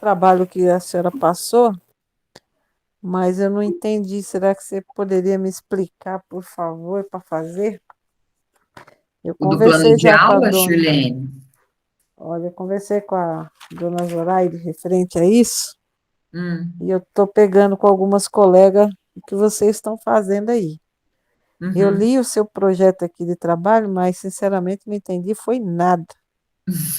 trabalho que a senhora passou, mas eu não entendi. Será que você poderia me explicar, por favor, para fazer? Eu O do plano conversei de já com a aula, dona. Shirlene? Olha, eu conversei com a dona Zoraide referente a isso, e Hum, eu estou pegando com algumas colegas o que vocês estão fazendo aí. Eu uhum. li o seu projeto aqui de trabalho, mas sinceramente não entendi, foi nada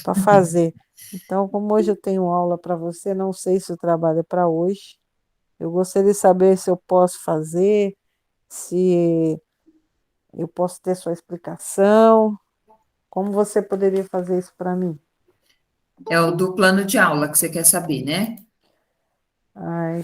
para fazer. Então, como hoje eu tenho aula para você, não sei se o trabalho é para hoje. Eu gostaria de saber se eu posso fazer, se eu posso ter sua explicação. Como você poderia fazer isso para mim? É o do plano de aula que você quer saber, né? Ai,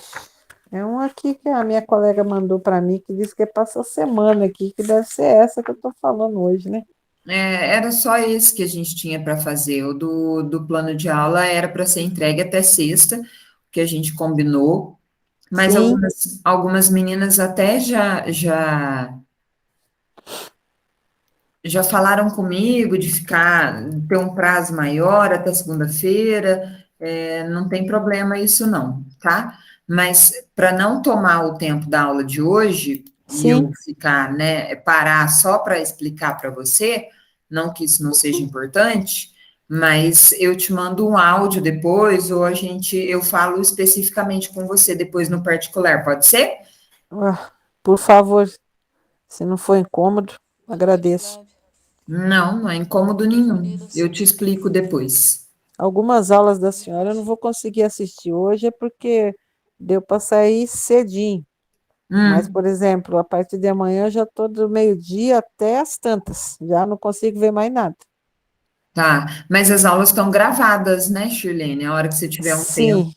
é um aqui que a minha colega mandou para mim, que disse que é para essa semana aqui, que deve ser essa que eu estou falando hoje, né? Era só esse que a gente tinha para fazer. O do plano de aula era para ser entregue até sexta, que a gente combinou, mas Sim, algumas meninas até já falaram comigo de ter um prazo maior até segunda-feira, não tem problema isso não, tá? Mas para não tomar o tempo da aula de hoje e eu sim. ficar, né, parar só para explicar para você, não que isso não seja importante, mas eu te mando um áudio depois ou eu falo especificamente com você depois no particular, pode ser? Ah, por favor, se não for incômodo, Oi, agradeço. Flávia. Não, não é incômodo Oi, nenhum. meninas. Eu te explico depois. Algumas aulas da senhora eu não vou conseguir assistir hoje, é porque deu para sair cedinho. Mas, Hum. por exemplo, a partir de amanhã eu já estou do meio-dia até as tantas. Já não consigo ver mais nada. Tá, mas as aulas estão gravadas, né, Shirlene? A hora que você tiver um tempo, Sim,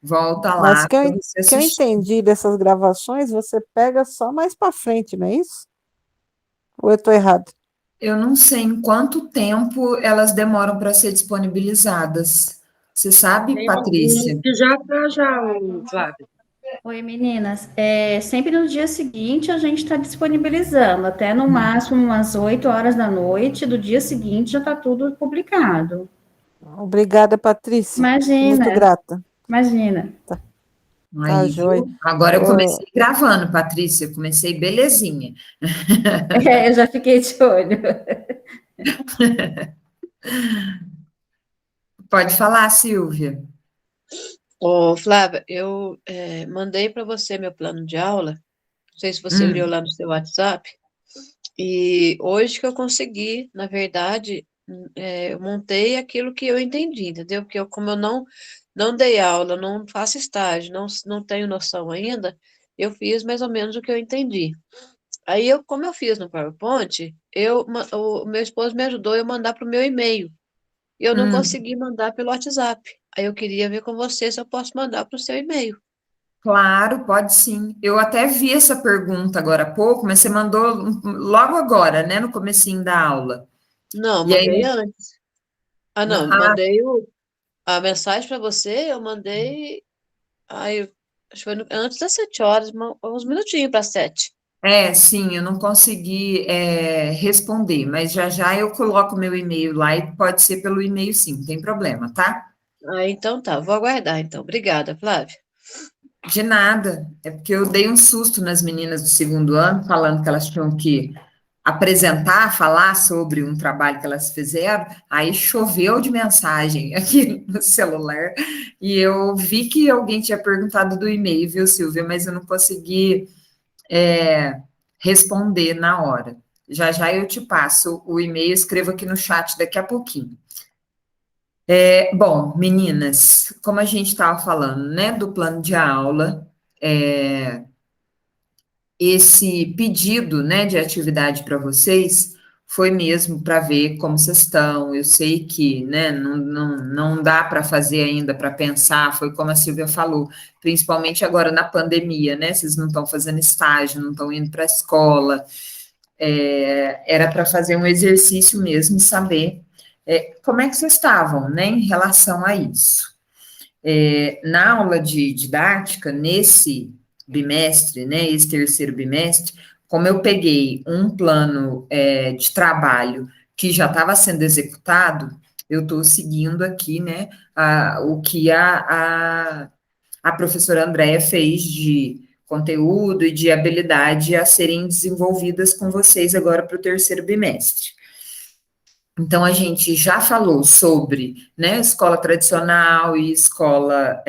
volta mas lá para você que eu assistir. entendi dessas gravações, você pega só mais para frente, não é isso? Ou eu estou errado? Eu não sei em quanto tempo elas demoram para ser disponibilizadas. Você sabe, Tem alguns Patrícia? que já tá já, Flávio. Oi, meninas. Sempre no dia seguinte a gente está disponibilizando, até no máximo umas 8 horas da noite do dia seguinte já está tudo publicado. Obrigada, Patrícia. Muito Imagina, grata. imagina. Tá, tá Aí, joia. viu? Agora eu Ô, comecei gravando, Patrícia. Eu comecei belezinha. Eu já fiquei de olho. Pode falar, Silvia. Ô, Flávia, eu mandei para você meu plano de aula, não sei se você leu Hum, lá no seu WhatsApp, e hoje que eu consegui, na verdade, eu montei aquilo que eu entendi, entendeu? Porque como eu não dei aula, não faço estágio, não tenho noção ainda, eu fiz mais ou menos o que eu entendi. Aí, como eu fiz no PowerPoint, o meu esposo me ajudou a eu mandar para o meu e-mail. E eu não hum. consegui mandar pelo WhatsApp. Aí eu queria ver com você se eu posso mandar para o seu e-mail. Claro, pode sim. Eu até vi essa pergunta agora há pouco, mas você mandou logo agora, né, no comecinho da aula. Não, E aí, mandei antes. Ah, não, ah, mandei a mensagem para você, eu mandei. Aí, acho que foi antes das 7 horas, uns minutinhos para 7. sim, eu não consegui responder, mas já já eu coloco meu e-mail lá e pode ser pelo e-mail sim, não tem problema, tá? Ah, então tá, vou aguardar então. Obrigada, Flávia. De nada, é porque eu dei um susto nas meninas do segundo ano, falando que elas tinham que apresentar, falar sobre um trabalho que elas fizeram, aí choveu de mensagem aqui no celular, e eu vi que alguém tinha perguntado do e-mail, viu, Silvia, mas eu não consegui responder na hora. Já já eu te passo o e-mail, escrevo aqui no chat daqui a pouquinho. Bom, meninas, como a gente estava falando, né, do plano de aula, esse pedido, né, de atividade para vocês foi mesmo para ver como vocês estão. Eu sei que, né, não dá para fazer ainda, para pensar, foi como a Silvia falou, principalmente agora na pandemia, né, vocês não estão fazendo estágio, não estão indo para a escola, era para fazer um exercício mesmo, saber como é que vocês estavam, né, em relação a isso. Na aula de didática, nesse bimestre, né, esse terceiro bimestre, como eu peguei um plano de trabalho que já estava sendo executado, eu estou seguindo aqui, né, o que a professora Andréia fez de conteúdo e de habilidade a serem desenvolvidas com vocês agora para o terceiro bimestre. Então, a gente já falou sobre, né, escola tradicional e escola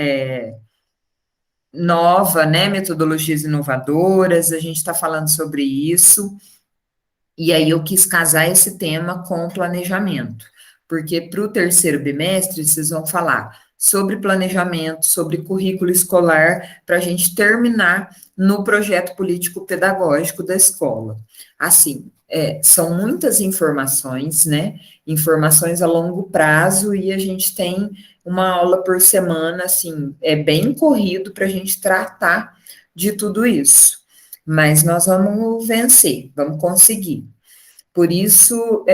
nova, né, metodologias inovadoras, a gente está falando sobre isso, e aí eu quis casar esse tema com o planejamento, porque para o terceiro bimestre vocês vão falar sobre planejamento, sobre currículo escolar, para a gente terminar no projeto político-pedagógico da escola. Assim, são muitas informações, né? Informações a longo prazo, e a gente tem uma aula por semana, assim, é bem corrido para a gente tratar de tudo isso. Mas nós vamos vencer, vamos conseguir. Por isso,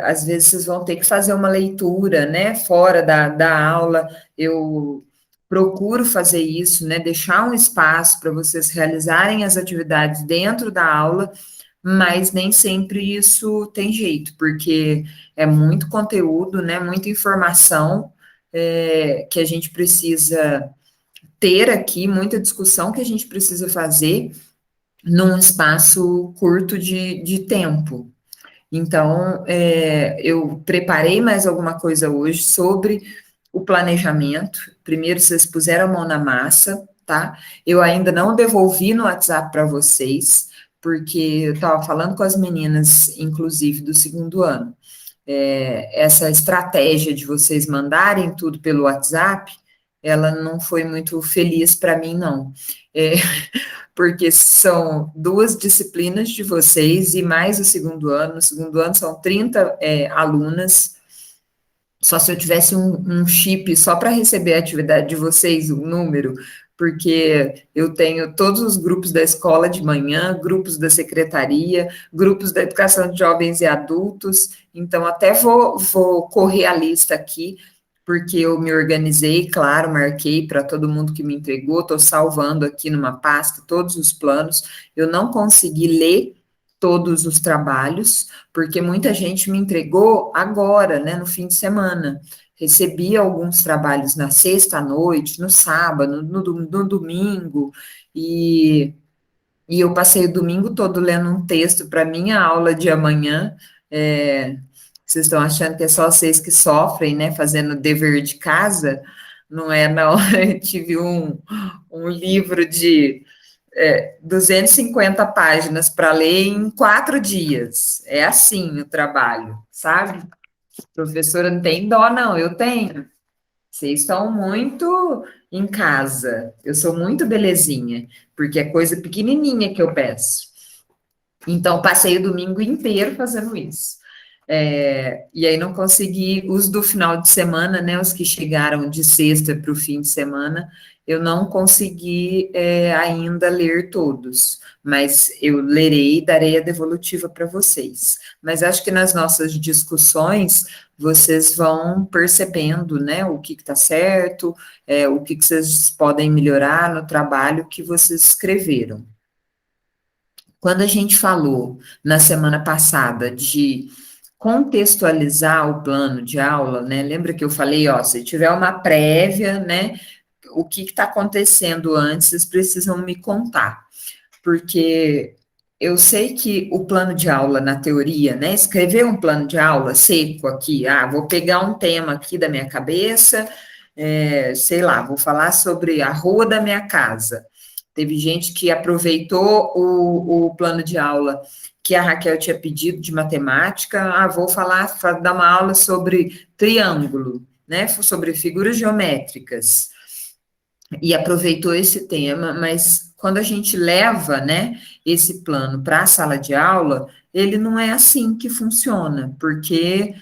às vezes vocês vão ter que fazer uma leitura, né, fora da aula. Eu procuro fazer isso, né, deixar um espaço para vocês realizarem as atividades dentro da aula, mas nem sempre isso tem jeito, porque é muito conteúdo, né, muita informação que a gente precisa ter aqui, muita discussão que a gente precisa fazer num espaço curto de tempo. Então, eu preparei mais alguma coisa hoje sobre o planejamento. Primeiro, vocês puseram a mão na massa, tá? Eu ainda não devolvi no WhatsApp para vocês, porque eu estava falando com as meninas, inclusive, do segundo ano. Essa estratégia de vocês mandarem tudo pelo WhatsApp, ela não foi muito feliz para mim, não. Porque são 2 disciplinas de vocês e mais o segundo ano. No segundo ano são 30 alunas. Só se eu tivesse um chip só para receber a atividade de vocês, o número, porque eu tenho todos os grupos da escola de manhã, grupos da secretaria, grupos da educação de jovens e adultos, então até vou correr a lista aqui, porque eu me organizei, claro, marquei para todo mundo que me entregou, estou salvando aqui numa pasta todos os planos, eu não consegui ler todos os trabalhos, porque muita gente me entregou agora, né, no fim de semana. Recebi alguns trabalhos na sexta à noite, no sábado, no domingo, e eu passei o domingo todo lendo um texto para minha aula de amanhã. Vocês estão achando que é só vocês que sofrem, né, fazendo dever de casa? Não é, não. Eu tive um livro de 250 páginas para ler em 4 dias. É assim o trabalho, sabe? Professora, não tem dó, não, eu tenho. Vocês estão muito em casa. Eu sou muito belezinha, porque é coisa pequenininha que eu peço. Então, passei o domingo inteiro fazendo isso. E aí não consegui, os do final de semana, né, os que chegaram de sexta para o fim de semana, eu não consegui ainda ler todos, mas eu lerei e darei a devolutiva para vocês. Mas acho que nas nossas discussões, vocês vão percebendo, né, o que está certo, o que vocês podem melhorar no trabalho que vocês escreveram. Quando a gente falou na semana passada de contextualizar o plano de aula, né? Lembra que eu falei, ó, se tiver uma prévia, né? O que está acontecendo antes, vocês precisam me contar, porque eu sei que o plano de aula, na teoria, né? Escrever um plano de aula seco aqui, vou pegar um tema aqui da minha cabeça, sei lá, vou falar sobre a rua da minha casa. Teve gente que aproveitou o plano de aula que a Raquel tinha pedido de matemática, vou dar uma aula sobre triângulo, né, sobre figuras geométricas, e aproveitou esse tema, mas quando a gente leva, né, esse plano para a sala de aula, ele não é assim que funciona, porque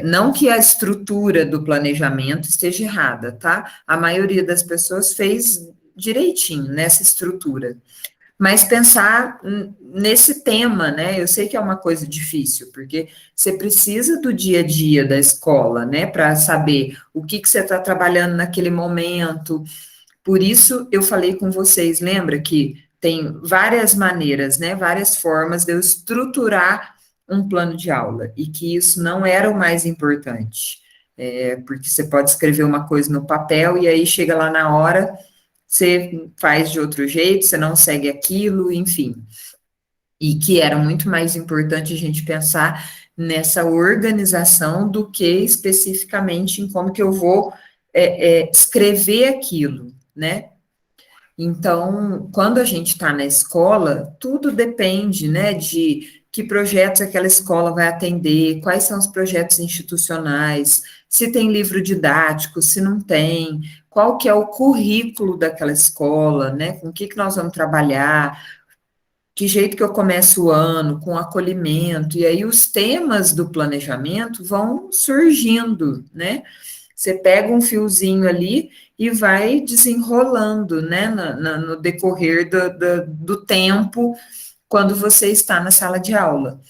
não que a estrutura do planejamento esteja errada, tá? A maioria das pessoas fez direitinho nessa estrutura, mas pensar nesse tema, né? Eu sei que é uma coisa difícil, porque você precisa do dia a dia da escola, né? Para saber o que você está trabalhando naquele momento. Por isso, eu falei com vocês, lembra que tem várias maneiras, né? Várias formas de eu estruturar um plano de aula, e que isso não era o mais importante, porque você pode escrever uma coisa no papel, e aí chega lá na hora, você faz de outro jeito, você não segue aquilo, enfim, e que era muito mais importante a gente pensar nessa organização do que especificamente em como que eu vou escrever aquilo, né? Então, quando a gente está na escola, tudo depende, né, de que projetos aquela escola vai atender, quais são os projetos institucionais, se tem livro didático, se não tem, qual que é o currículo daquela escola, né, com o que nós vamos trabalhar, que jeito que eu começo o ano, com acolhimento, e aí os temas do planejamento vão surgindo, né? Você pega um fiozinho ali e vai desenrolando, né, no decorrer do tempo, quando você está na sala de aula.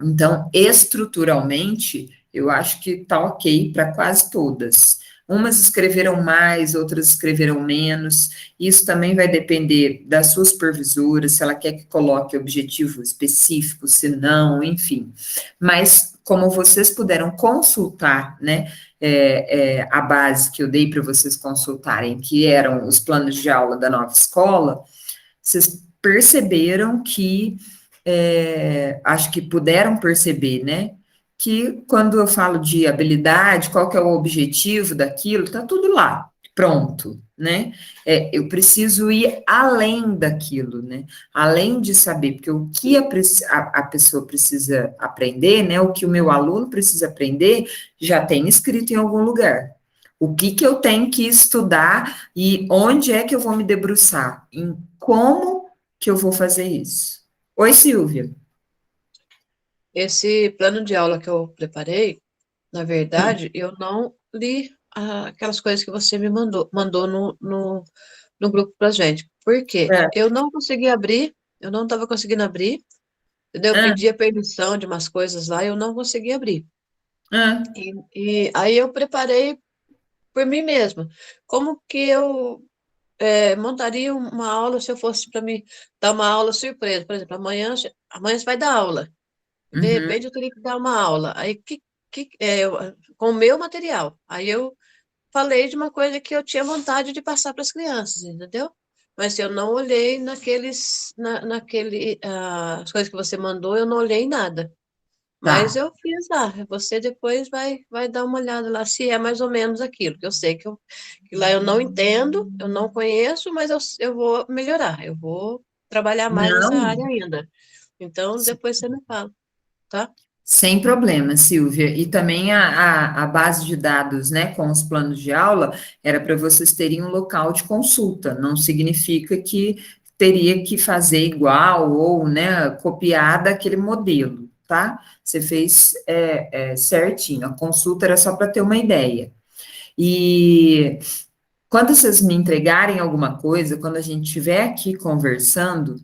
Então, estruturalmente, eu acho que está ok para quase todas. Umas escreveram mais, outras escreveram menos. Isso também vai depender da sua supervisora, se ela quer que coloque objetivo específico, se não, enfim. Mas, como vocês puderam consultar, né, a base que eu dei para vocês consultarem, que eram os planos de aula da nova escola, vocês perceberam que acho que puderam perceber, né? Que quando eu falo de habilidade, qual que é o objetivo daquilo, tá tudo lá, pronto, né? Eu preciso ir além daquilo, né? Além de saber, porque o que a pessoa precisa aprender, né? O que o meu aluno precisa aprender, já tem escrito em algum lugar. O que eu tenho que estudar e onde é que eu vou me debruçar? Em como que eu vou fazer isso? Oi, Silvia. Esse plano de aula que eu preparei, na verdade, eu não li aquelas coisas que você me mandou no grupo pra gente. Por quê? É. Eu não consegui abrir, eu não estava conseguindo abrir, entendeu? Eu Ah, pedi a permissão de umas coisas lá, eu não consegui abrir. ah, E aí eu preparei por mim mesma. Como que eu montaria uma aula se eu fosse para mim dar uma aula surpresa? Por exemplo, amanhã você vai dar aula. De uhum, repente eu teria que dar uma aula. Aí com o meu material. Aí eu falei de uma coisa que eu tinha vontade de passar para as crianças, entendeu? Mas eu não olhei as coisas que você mandou, eu não olhei nada. Mas tá. eu fiz lá. Você depois vai dar uma olhada lá, se é mais ou menos aquilo, que eu sei que lá eu não entendo, eu não conheço, mas eu vou melhorar, eu vou trabalhar mais nessa Não, área ainda. Então, depois você me fala, tá? sem problema, Silvia. E também a base de dados, né, com os planos de aula, era para vocês terem um local de consulta. Não significa que teria que fazer igual ou, né, copiar daquele modelo, tá? Você fez certinho. A consulta era só para ter uma ideia. E quando vocês me entregarem alguma coisa, quando a gente estiver aqui conversando,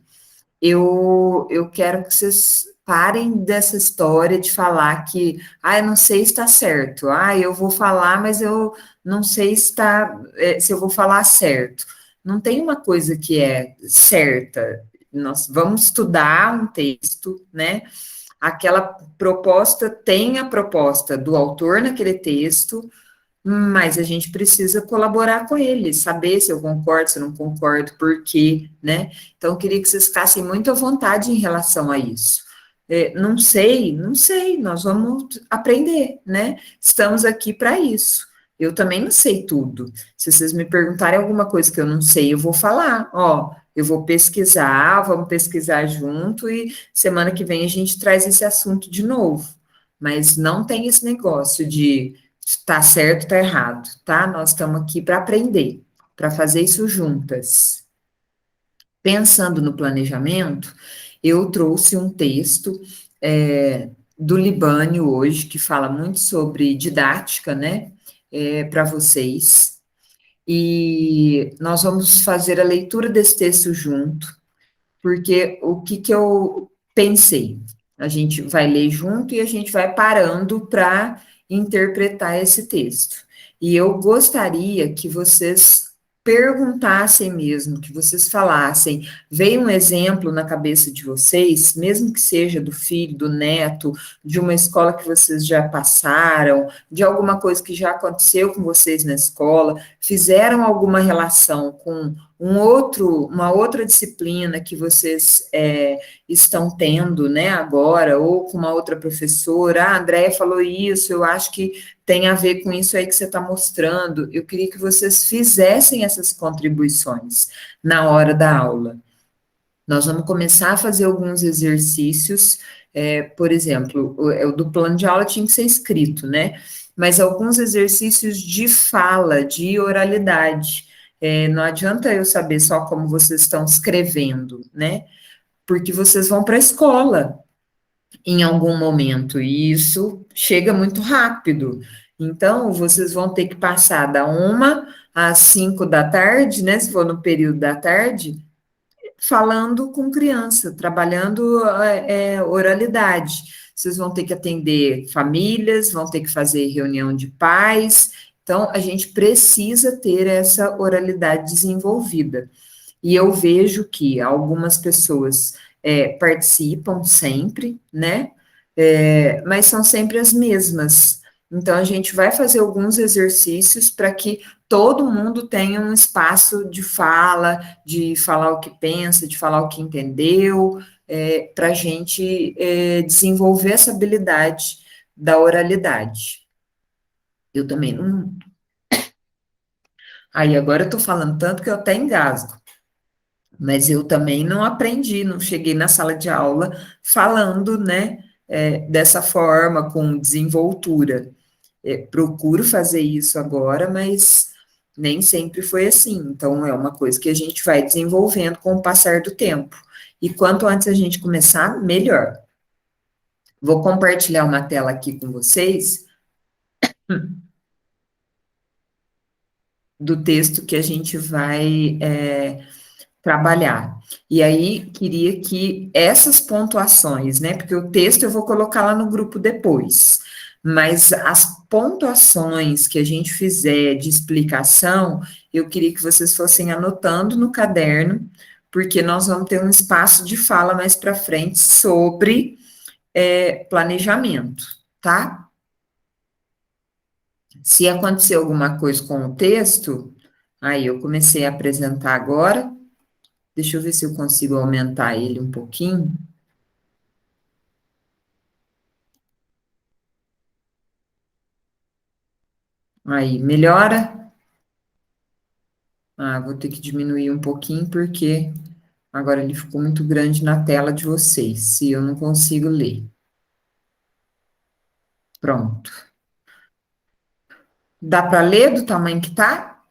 eu quero que vocês parem dessa história de falar que, eu não sei se está certo, eu vou falar, mas eu não sei se eu vou falar certo. Não tem uma coisa que é certa. Nós vamos estudar um texto, né? Aquela proposta tem a proposta do autor naquele texto, mas a gente precisa colaborar com ele, saber se eu concordo, se eu não concordo, por quê, né? Então, eu queria que vocês ficassem muito à vontade em relação a isso. Não sei, não sei, nós vamos aprender, né? Estamos aqui para isso. Eu também não sei tudo. Se vocês me perguntarem alguma coisa que eu não sei, eu vou falar, ó, eu vou pesquisar, vamos pesquisar junto e semana que vem a gente traz esse assunto de novo. Mas não tem esse negócio de está certo, está errado, tá? Nós estamos aqui para aprender, para fazer isso juntas. Pensando no planejamento, eu trouxe um texto do Libânio hoje, que fala muito sobre didática, né? Para vocês. E nós vamos fazer a leitura desse texto junto, porque o que eu pensei? A gente vai ler junto e a gente vai parando para interpretar esse texto. E eu gostaria que vocês perguntassem mesmo, que vocês falassem, veio um exemplo na cabeça de vocês, mesmo que seja do filho, do neto, de uma escola que vocês já passaram, de alguma coisa que já aconteceu com vocês na escola, fizeram alguma relação com uma outra disciplina que vocês estão tendo, né, agora, ou com uma outra professora, a Andréia falou isso, eu acho que tem a ver com isso aí que você está mostrando. Eu queria que vocês fizessem essas contribuições na hora da aula. Nós vamos começar a fazer alguns exercícios, por exemplo, o do plano de aula tinha que ser escrito, né? Mas alguns exercícios de fala, de oralidade. Não adianta eu saber só como vocês estão escrevendo, né? Porque vocês vão para a escola em algum momento, e isso chega muito rápido. Então, vocês vão ter que passar da 1 às 5 da tarde, né? Se for no período da tarde, falando com criança, trabalhando oralidade. Vocês vão ter que atender famílias, vão ter que fazer reunião de pais. Então, a gente precisa ter essa oralidade desenvolvida. E eu vejo que algumas pessoas participam sempre, né? Mas são sempre as mesmas. Então, a gente vai fazer alguns exercícios para que todo mundo tenha um espaço de falar o que pensa, de falar o que entendeu, para a gente desenvolver essa habilidade da oralidade. Eu também não. Aí, agora eu estou falando tanto que eu até engasgo. Mas eu também não aprendi, não cheguei na sala de aula falando, né, dessa forma, com desenvoltura. Procuro fazer isso agora, mas nem sempre foi assim. Então, é uma coisa que a gente vai desenvolvendo com o passar do tempo. E quanto antes a gente começar, melhor. Vou compartilhar uma tela aqui com vocês do texto que a gente vai trabalhar. E aí, queria que essas pontuações, né, porque o texto eu vou colocar lá no grupo depois, mas as pontuações que a gente fizer de explicação, eu queria que vocês fossem anotando no caderno, porque nós vamos ter um espaço de fala mais para frente sobre planejamento, tá? Se acontecer alguma coisa com o texto, aí eu comecei a apresentar agora. Deixa eu ver se eu consigo aumentar ele um pouquinho. Aí, melhora? Vou ter que diminuir um pouquinho, porque agora ele ficou muito grande na tela de vocês, se eu não consigo ler. Pronto. Dá para ler do tamanho que tá?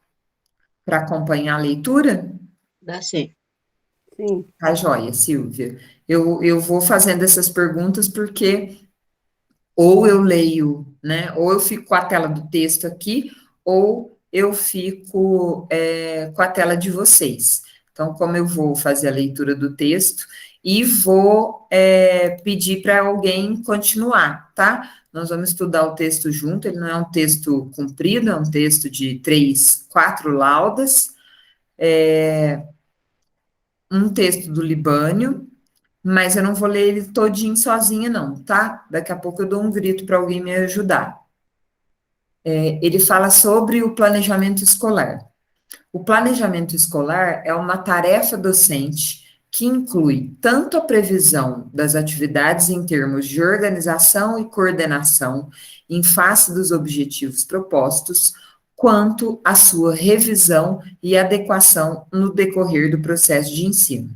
Para acompanhar a leitura? Dá sim. Sim. Tá joia, Silvia. Eu vou fazendo essas perguntas porque ou eu leio, né? Ou eu fico com a tela do texto aqui, ou eu fico com a tela de vocês. Então, como eu vou fazer a leitura do texto e vou pedir para alguém continuar, tá? Nós vamos estudar o texto junto, ele não é um texto comprido, é um texto de 3, 4 laudas, um texto do Libânio, mas eu não vou ler ele todinho sozinha, não, tá? Daqui a pouco eu dou um grito para alguém me ajudar. Ele fala sobre o planejamento escolar. O planejamento escolar é uma tarefa docente que inclui tanto a previsão das atividades em termos de organização e coordenação em face dos objetivos propostos, quanto a sua revisão e adequação no decorrer do processo de ensino.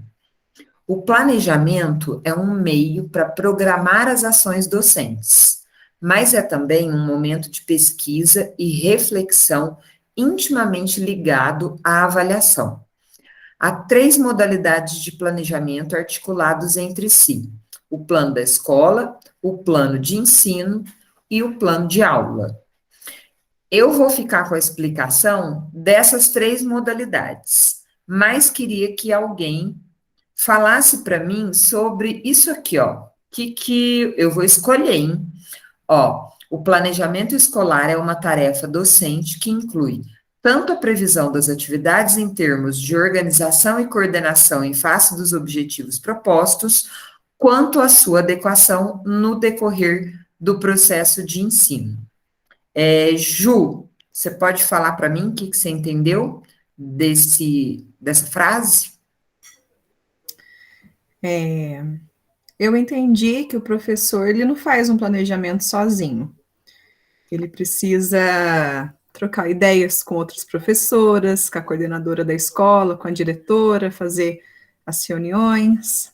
O planejamento é um meio para programar as ações docentes, mas é também um momento de pesquisa e reflexão intimamente ligado à avaliação. Há 3 modalidades de planejamento articulados entre si: o plano da escola, o plano de ensino e o plano de aula. Eu vou ficar com a explicação dessas 3 modalidades, mas queria que alguém falasse para mim sobre isso aqui, ó. Que eu vou escolher, hein? Ó, o planejamento escolar é uma tarefa docente que inclui tanto a previsão das atividades em termos de organização e coordenação em face dos objetivos propostos, quanto a sua adequação no decorrer do processo de ensino. Ju, você pode falar para mim o que você entendeu dessa frase? Eu entendi que o professor ele não faz um planejamento sozinho. Ele precisa trocar ideias com outras professoras, com a coordenadora da escola, com a diretora, fazer as reuniões.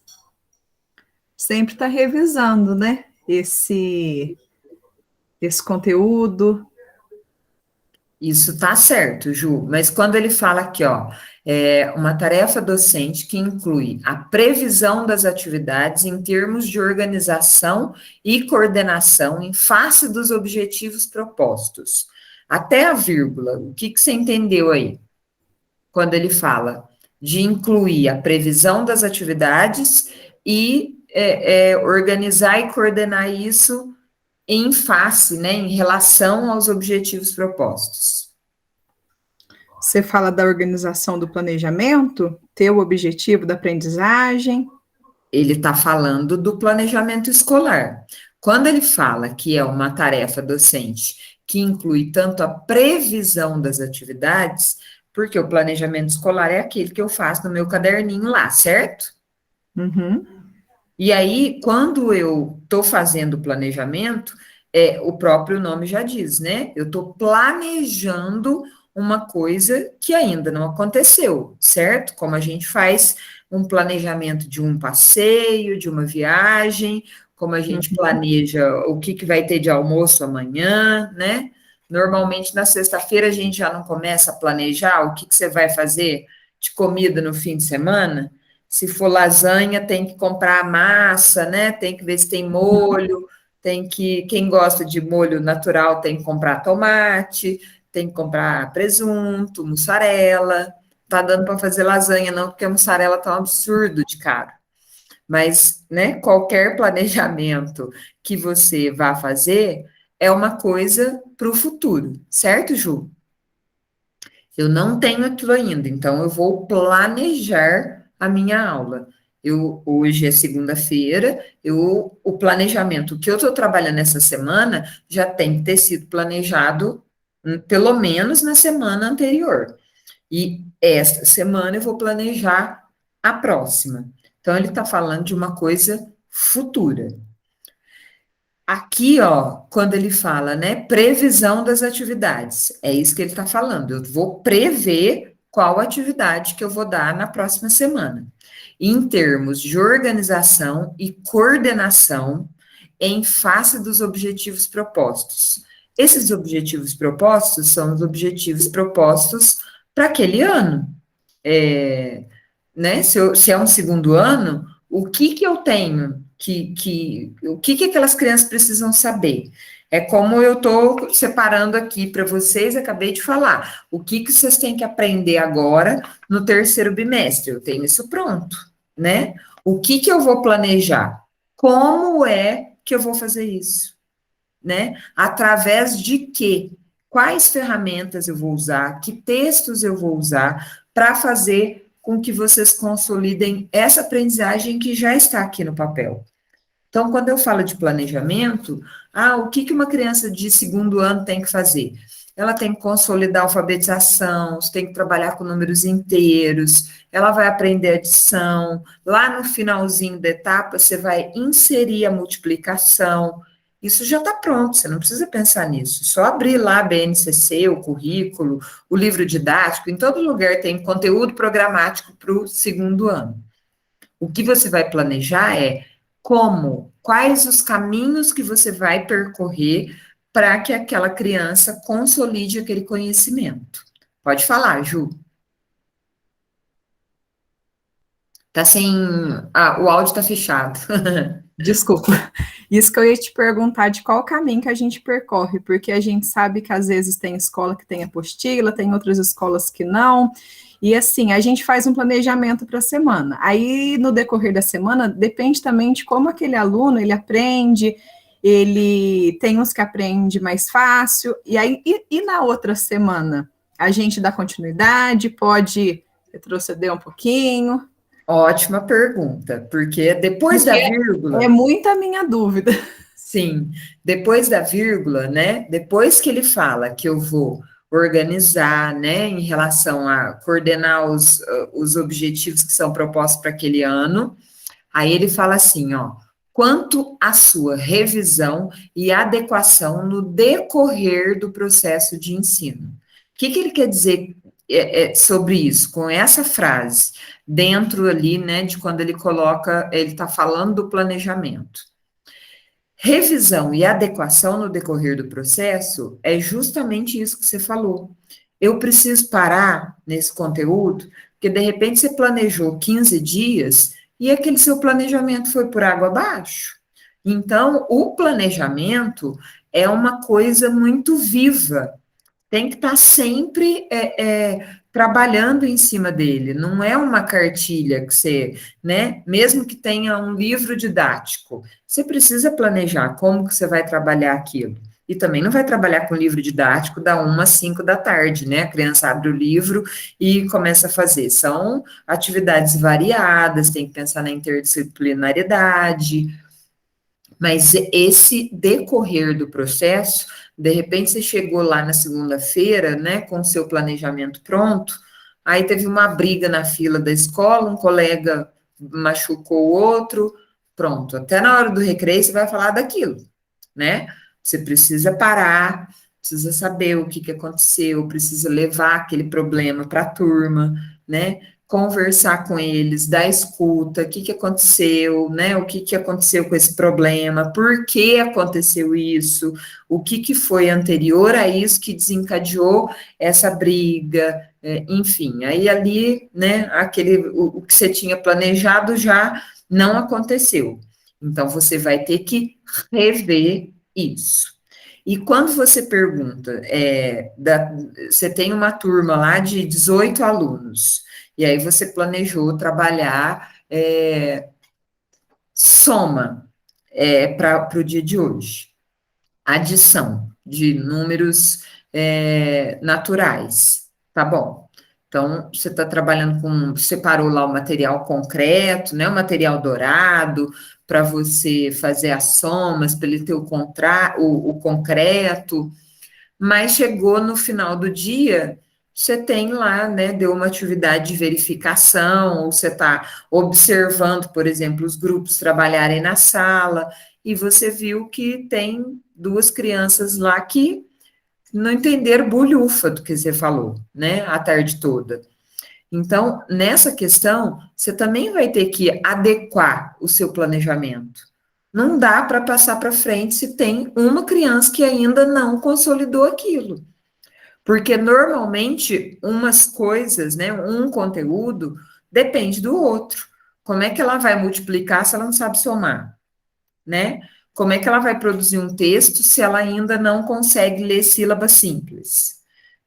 Sempre está revisando, né? Esse conteúdo. Isso tá certo, Ju, mas quando ele fala aqui, ó, uma tarefa docente que inclui a previsão das atividades em termos de organização e coordenação em face dos objetivos propostos. Até a vírgula, o que você entendeu aí? Quando ele fala de incluir a previsão das atividades e organizar e coordenar isso em face, né, em relação aos objetivos propostos. Você fala da organização do planejamento, ter o objetivo da aprendizagem. Ele está falando do planejamento escolar. Quando ele fala que é uma tarefa docente que inclui tanto a previsão das atividades, porque o planejamento escolar é aquele que eu faço no meu caderninho lá, certo? Uhum. E aí, quando eu estou fazendo o planejamento, o próprio nome já diz, né? Eu estou planejando uma coisa que ainda não aconteceu, certo? Como a gente faz um planejamento de um passeio, de uma viagem, como a gente planeja o que vai ter de almoço amanhã, né? Normalmente, na sexta-feira, a gente já não começa a planejar o que você vai fazer de comida no fim de semana. Se for lasanha, tem que comprar a massa, né? Tem que ver se tem molho, quem gosta de molho natural tem que comprar tomate, tem que comprar presunto, mussarela. Tá dando para fazer lasanha, não, porque a mussarela tá um absurdo de caro. Mas, né, qualquer planejamento que você vá fazer é uma coisa para o futuro, certo, Ju? Eu não tenho aquilo ainda, então eu vou planejar a minha aula. Hoje é segunda-feira, o planejamento que eu estou trabalhando essa semana já tem que ter sido planejado pelo menos na semana anterior. E esta semana eu vou planejar a próxima. Então, ele está falando de uma coisa futura. Aqui, ó, quando ele fala, né, previsão das atividades, é isso que ele está falando. Eu vou prever qual atividade que eu vou dar na próxima semana. Em termos de organização e coordenação em face dos objetivos propostos. Esses objetivos propostos são os objetivos propostos para aquele ano. Né? Se é um segundo ano, o que eu tenho o que aquelas crianças precisam saber? É como eu estou separando aqui para vocês, acabei de falar. O que vocês têm que aprender agora no terceiro bimestre? Eu tenho isso pronto, né? O que eu vou planejar? Como é que eu vou fazer isso? Né? Através de quê? Quais ferramentas eu vou usar? Que textos eu vou usar para fazer com que vocês consolidem essa aprendizagem que já está aqui no papel? Então, quando eu falo de planejamento, o que uma criança de segundo ano tem que fazer? Ela tem que consolidar a alfabetização, tem que trabalhar com números inteiros, ela vai aprender adição, lá no finalzinho da etapa, você vai inserir a multiplicação. Isso já está pronto, você não precisa pensar nisso. Só abrir lá a BNCC, o currículo, o livro didático, em todo lugar tem conteúdo programático para o segundo ano. O que você vai planejar é quais os caminhos que você vai percorrer para que aquela criança consolide aquele conhecimento. Pode falar, Ju. Tá sem... o áudio tá fechado. Desculpa. Isso que eu ia te perguntar, de qual caminho que a gente percorre, porque a gente sabe que às vezes tem escola que tem apostila, tem outras escolas que não, e assim, a gente faz um planejamento para a semana. Aí, no decorrer da semana, depende também de como aquele aluno, ele aprende, ele tem uns que aprende mais fácil, e aí, e na outra semana? a gente dá continuidade, pode retroceder um pouquinho? Ótima pergunta, porque depois da vírgula, É muita minha dúvida. sim, depois da vírgula, né? Depois que ele fala que eu vou organizar, né, em relação a coordenar os objetivos que são propostos para aquele ano, aí ele fala assim, ó, quanto à sua revisão e adequação no decorrer do processo de ensino. O que ele quer dizer sobre isso, com essa frase, dentro ali, né, de quando ele coloca, ele está falando do planejamento. Revisão e adequação no decorrer do processo é justamente isso que você falou. Eu preciso parar nesse conteúdo, porque de repente você planejou 15 dias e aquele seu planejamento foi por água abaixo. Então, o planejamento é uma coisa muito viva, tem que estar sempre trabalhando em cima dele, não é uma cartilha que você, né, mesmo que tenha um livro didático, você precisa planejar como que você vai trabalhar aquilo. E também não vai trabalhar com livro didático da 1 às 5 da tarde, né? A criança abre o livro e começa a fazer. São atividades variadas, tem que pensar na interdisciplinariedade, mas esse decorrer do processo, de repente você chegou lá na segunda-feira, né, com o seu planejamento pronto, aí teve uma briga na fila da escola, um colega machucou o outro, pronto, até na hora do recreio você vai falar daquilo, né? Você precisa parar, precisa saber o que aconteceu, precisa levar aquele problema para a turma, né? Conversar com eles, dar escuta, o que aconteceu, né? O que aconteceu com esse problema, por que aconteceu isso, o que foi anterior a isso que desencadeou essa briga, enfim, aí ali, né, o que você tinha planejado já não aconteceu. Então, você vai ter que rever isso. E quando você pergunta, você tem uma turma lá de 18 alunos, e aí você planejou trabalhar soma para o dia de hoje, adição de números naturais, tá bom? Então, você está trabalhando separou lá o material concreto, né, o material dourado, para você fazer as somas, para ele ter o concreto, mas chegou no final do dia, você tem lá, né, deu uma atividade de verificação, ou você está observando, por exemplo, os grupos trabalharem na sala, e você viu que tem 2 crianças lá que não entenderam bulhufa do que você falou, né, a tarde toda. Então, nessa questão, você também vai ter que adequar o seu planejamento. Não dá para passar para frente se tem uma criança que ainda não consolidou aquilo. Porque normalmente umas coisas, né, um conteúdo depende do outro. Como é que ela vai multiplicar se ela não sabe somar, né? Como é que ela vai produzir um texto se ela ainda não consegue ler sílaba simples?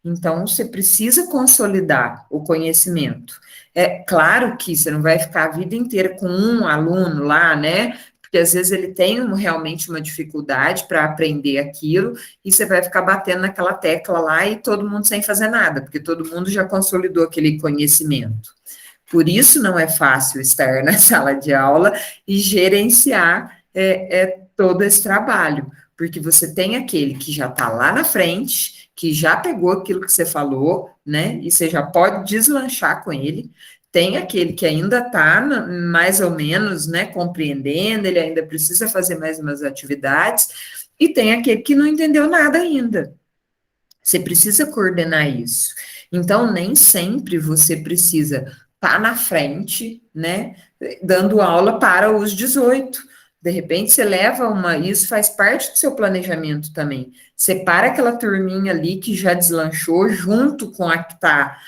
Então, você precisa consolidar o conhecimento. É claro que você não vai ficar a vida inteira com um aluno lá, né? Porque às vezes ele tem realmente uma dificuldade para aprender aquilo, e você vai ficar batendo naquela tecla lá e todo mundo sem fazer nada, porque todo mundo já consolidou aquele conhecimento. Por isso não é fácil estar na sala de aula e gerenciar todo esse trabalho, porque você tem aquele que já está lá na frente, que já pegou aquilo que você falou, né, e você já pode deslanchar com ele, tem aquele que ainda está mais ou menos, né, compreendendo, ele ainda precisa fazer mais umas atividades, e tem aquele que não entendeu nada ainda. Você precisa coordenar isso. Então, nem sempre você precisa estar na frente, né, dando aula para os 18. De repente, você leva isso faz parte do seu planejamento também. Separa aquela turminha ali que já deslanchou, junto com a que está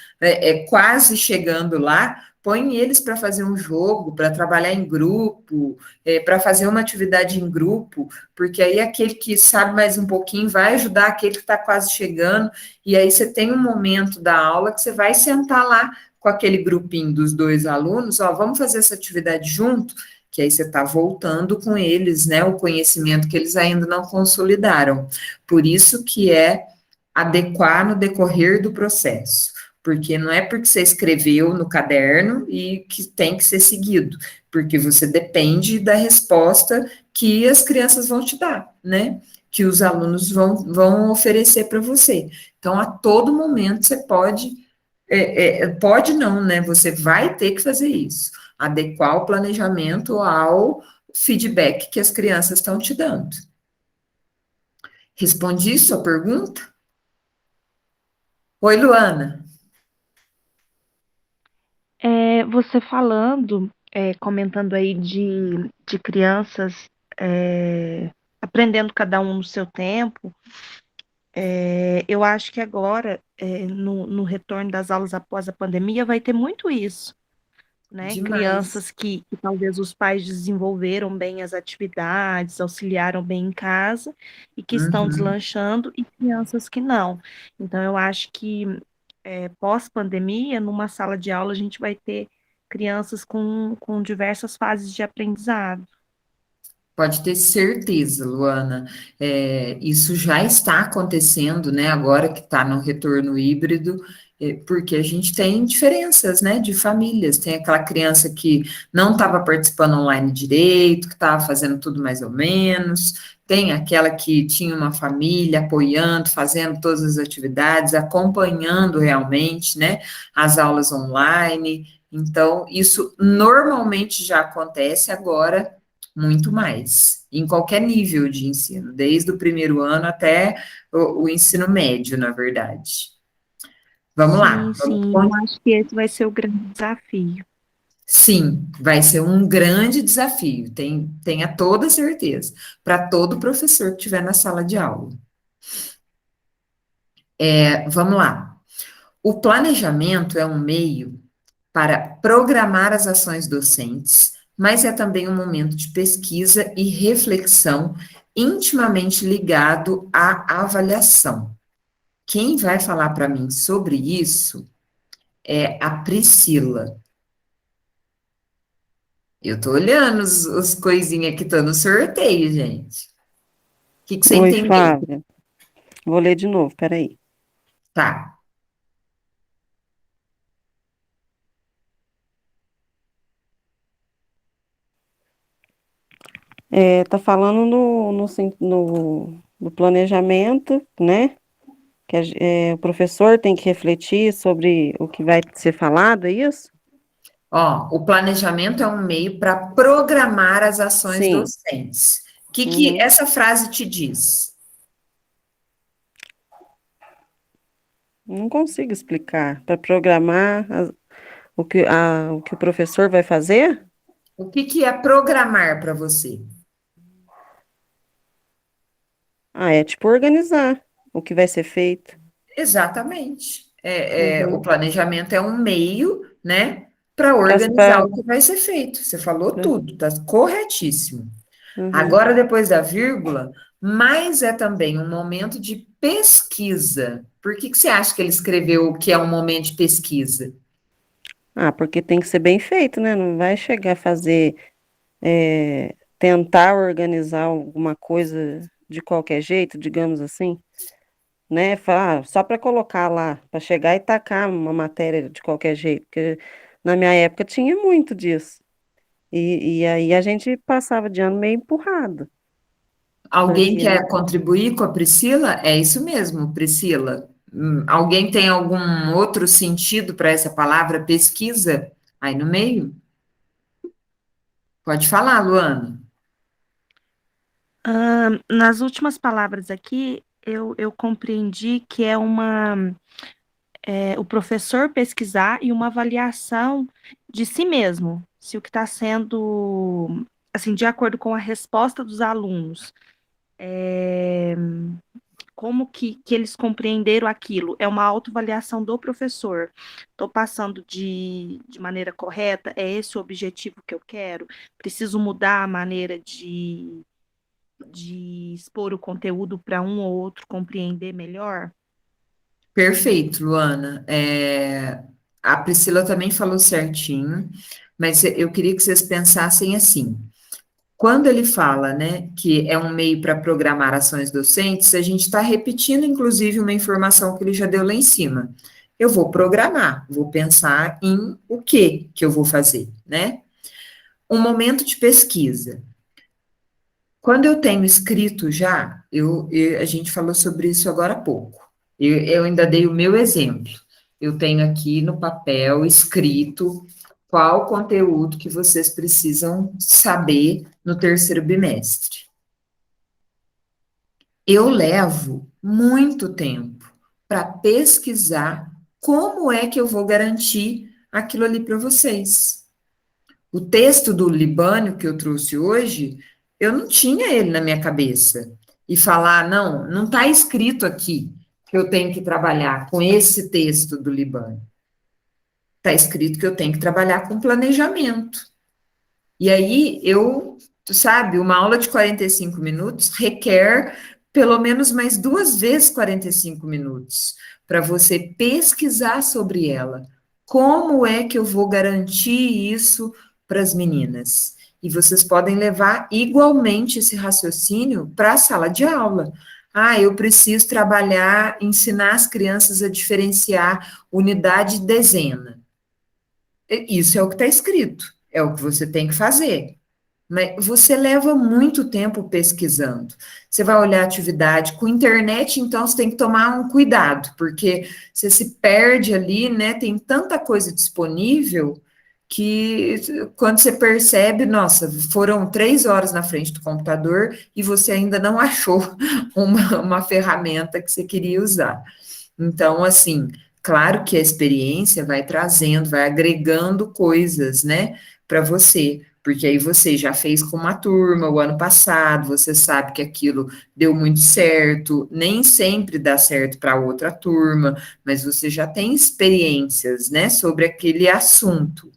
quase chegando lá, põe eles para fazer um jogo, para trabalhar em grupo, para fazer uma atividade em grupo, porque aí aquele que sabe mais um pouquinho vai ajudar aquele que está quase chegando, e aí você tem um momento da aula que você vai sentar lá com aquele grupinho dos 2 alunos, ó, vamos fazer essa atividade junto, que aí você está voltando com eles, né, o conhecimento que eles ainda não consolidaram. Por isso que adequar no decorrer do processo, porque não é porque você escreveu no caderno e que tem que ser seguido, porque você depende da resposta que as crianças vão te dar, né? Que os alunos vão oferecer para você. Então, a todo momento você pode, pode não, né? Você vai ter que fazer isso, adequar o planejamento ao feedback que as crianças estão te dando. Respondi sua pergunta? Oi, Luana. Você falando, comentando aí de crianças aprendendo cada um no seu tempo, eu acho que agora, no retorno das aulas após a pandemia, vai ter muito isso, né? Demais. Crianças que talvez os pais desenvolveram bem as atividades, auxiliaram bem em casa e que estão Uhum. deslanchando, e crianças que não. Então, eu acho que pós-pandemia, numa sala de aula, a gente vai ter crianças com diversas fases de aprendizado. Pode ter certeza, Luana. Isso já está acontecendo, né? Agora que está no retorno híbrido, porque a gente tem diferenças, né? De famílias. Tem aquela criança que não estava participando online direito, que estava fazendo tudo mais ou menos. Tem aquela que tinha uma família apoiando, fazendo todas as atividades, acompanhando realmente, né? As aulas online. Então, isso normalmente já acontece agora muito mais, em qualquer nível de ensino, desde o primeiro ano até o ensino médio, na verdade. Vamos Sim, lá. sim, eu acho que esse vai ser o grande desafio. Sim, vai ser um grande desafio, tenha toda certeza, para todo professor que estiver na sala de aula. Vamos lá. O planejamento é um meio para programar as ações docentes, mas é também um momento de pesquisa e reflexão intimamente ligado à avaliação. Quem vai falar para mim sobre isso é a Priscila. Eu tô olhando os coisinhas que estão no sorteio, gente. O que você Oi, entendeu? Flávia. Vou ler de novo, peraí. Tá. Tá falando no planejamento, né? Que o professor tem que refletir sobre o que vai ser falado, é isso? Ó, o planejamento é um meio para programar as ações Sim. docentes. O que Uhum. essa frase te diz? Não consigo explicar. Para programar o que o professor vai fazer? O que é programar para você? Ah, é tipo organizar o que vai ser feito. Exatamente. O Uhum. planejamento é um meio, né, para Pra, organizar pra- o que vai ser feito. Você falou pra- tudo, tá corretíssimo. uhum. Agora, depois da vírgula, mas é também um momento de pesquisa. Por que você acha que ele escreveu que é um momento de pesquisa? Ah, porque tem que ser bem feito, né? Não vai chegar a fazer, tentar organizar alguma coisa de qualquer jeito, digamos assim, né? Falar, só para colocar lá, para chegar e tacar uma matéria de qualquer jeito, porque na minha época tinha muito disso. E aí a gente passava de ano meio empurrado, Alguém porque, né? quer contribuir com a Priscila? É isso mesmo, Priscila. Alguém tem algum outro sentido para essa palavra pesquisa? Aí no meio? Pode falar, Luana. Nas últimas palavras aqui, eu compreendi que o professor pesquisar e uma avaliação de si mesmo, se o que está sendo, assim, de acordo com a resposta dos alunos, é, como que eles compreenderam aquilo, é uma autoavaliação do professor. Estou passando de maneira correta? É esse o objetivo que eu quero? Preciso mudar a maneira de expor o conteúdo para um ou outro compreender melhor? Perfeito, Luana. A Priscila também falou certinho, mas eu queria que vocês pensassem assim: Quando ele fala, né, que é um meio para programar ações docentes, a gente está repetindo, inclusive, uma informação que ele já deu lá em cima. Eu vou programar, vou pensar em o que eu vou fazer, né? Um momento de pesquisa. Quando eu tenho escrito já, a gente falou sobre isso agora há pouco. Eu ainda dei o meu exemplo. Eu tenho aqui no papel escrito qual o conteúdo que vocês precisam saber no terceiro bimestre. Eu levo muito tempo para pesquisar como é que eu vou garantir aquilo ali para vocês. O texto do Libânio que eu trouxe hoje, eu não tinha ele na minha cabeça. E falar, não está escrito aqui que eu tenho que trabalhar com esse texto do Libânio. Está escrito que eu tenho que trabalhar com planejamento. E aí, tu sabe, uma aula de 45 minutos requer pelo menos mais 2 vezes 45 minutos para você pesquisar sobre ela. Como é que eu vou garantir isso para as meninas? E vocês podem levar igualmente esse raciocínio para a sala de aula. Ah, eu preciso trabalhar, ensinar as crianças a diferenciar unidade e dezena. Isso é o que está escrito, é o que você tem que fazer. Mas você leva muito tempo pesquisando. Você vai olhar a atividade com internet, então você tem que tomar um cuidado, porque você se perde ali, né? Tem tanta coisa disponível que quando você percebe, nossa, foram 3 horas na frente do computador e você ainda não achou uma ferramenta que você queria usar. Então, assim, claro que a experiência vai trazendo, vai agregando coisas, né, para você, porque aí você já fez com uma turma o ano passado, você sabe que aquilo deu muito certo, nem sempre dá certo para outra turma, mas você já tem experiências, né, sobre aquele assunto.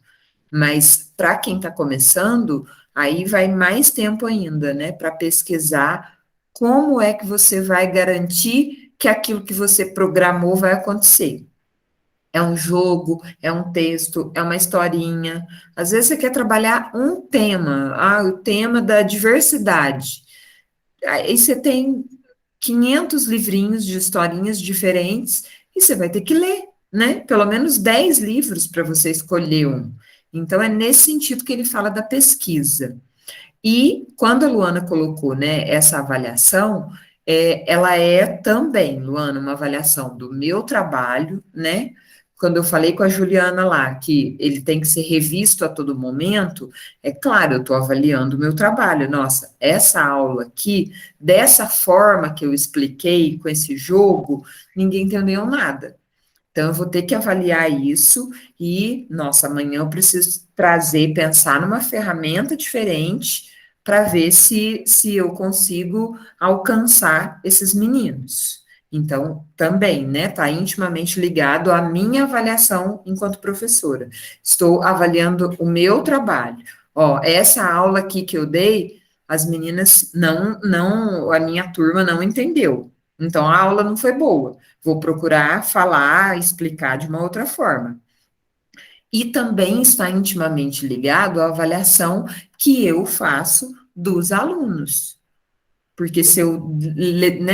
Mas para quem está começando, aí vai mais tempo ainda, né, para pesquisar como é que você vai garantir que aquilo que você programou vai acontecer. É um jogo, é um texto, é uma historinha. Às vezes você quer trabalhar um tema, o tema da diversidade. Aí você tem 500 livrinhos de historinhas diferentes e você vai ter que ler, né? Pelo menos 10 livros para você escolher um. Então, é nesse sentido que ele fala da pesquisa. E quando a Luana colocou, né, essa avaliação, ela é também, Luana, uma avaliação do meu trabalho, né? Quando eu falei com a Juliana lá, que ele tem que ser revisto a todo momento, é claro, eu estou avaliando o meu trabalho. Nossa, essa aula aqui, dessa forma que eu expliquei, com esse jogo, ninguém entendeu nada. Então, eu vou ter que avaliar isso e, nossa, amanhã eu preciso trazer, pensar numa ferramenta diferente para ver se eu consigo alcançar esses meninos. Então, também, né, está intimamente ligado à minha avaliação enquanto professora. Estou avaliando o meu trabalho. Ó, essa aula aqui que eu dei, as meninas a minha turma não entendeu. Então, a aula não foi boa. Vou procurar falar, explicar de uma outra forma. E também está intimamente ligado à avaliação que eu faço dos alunos. Porque se eu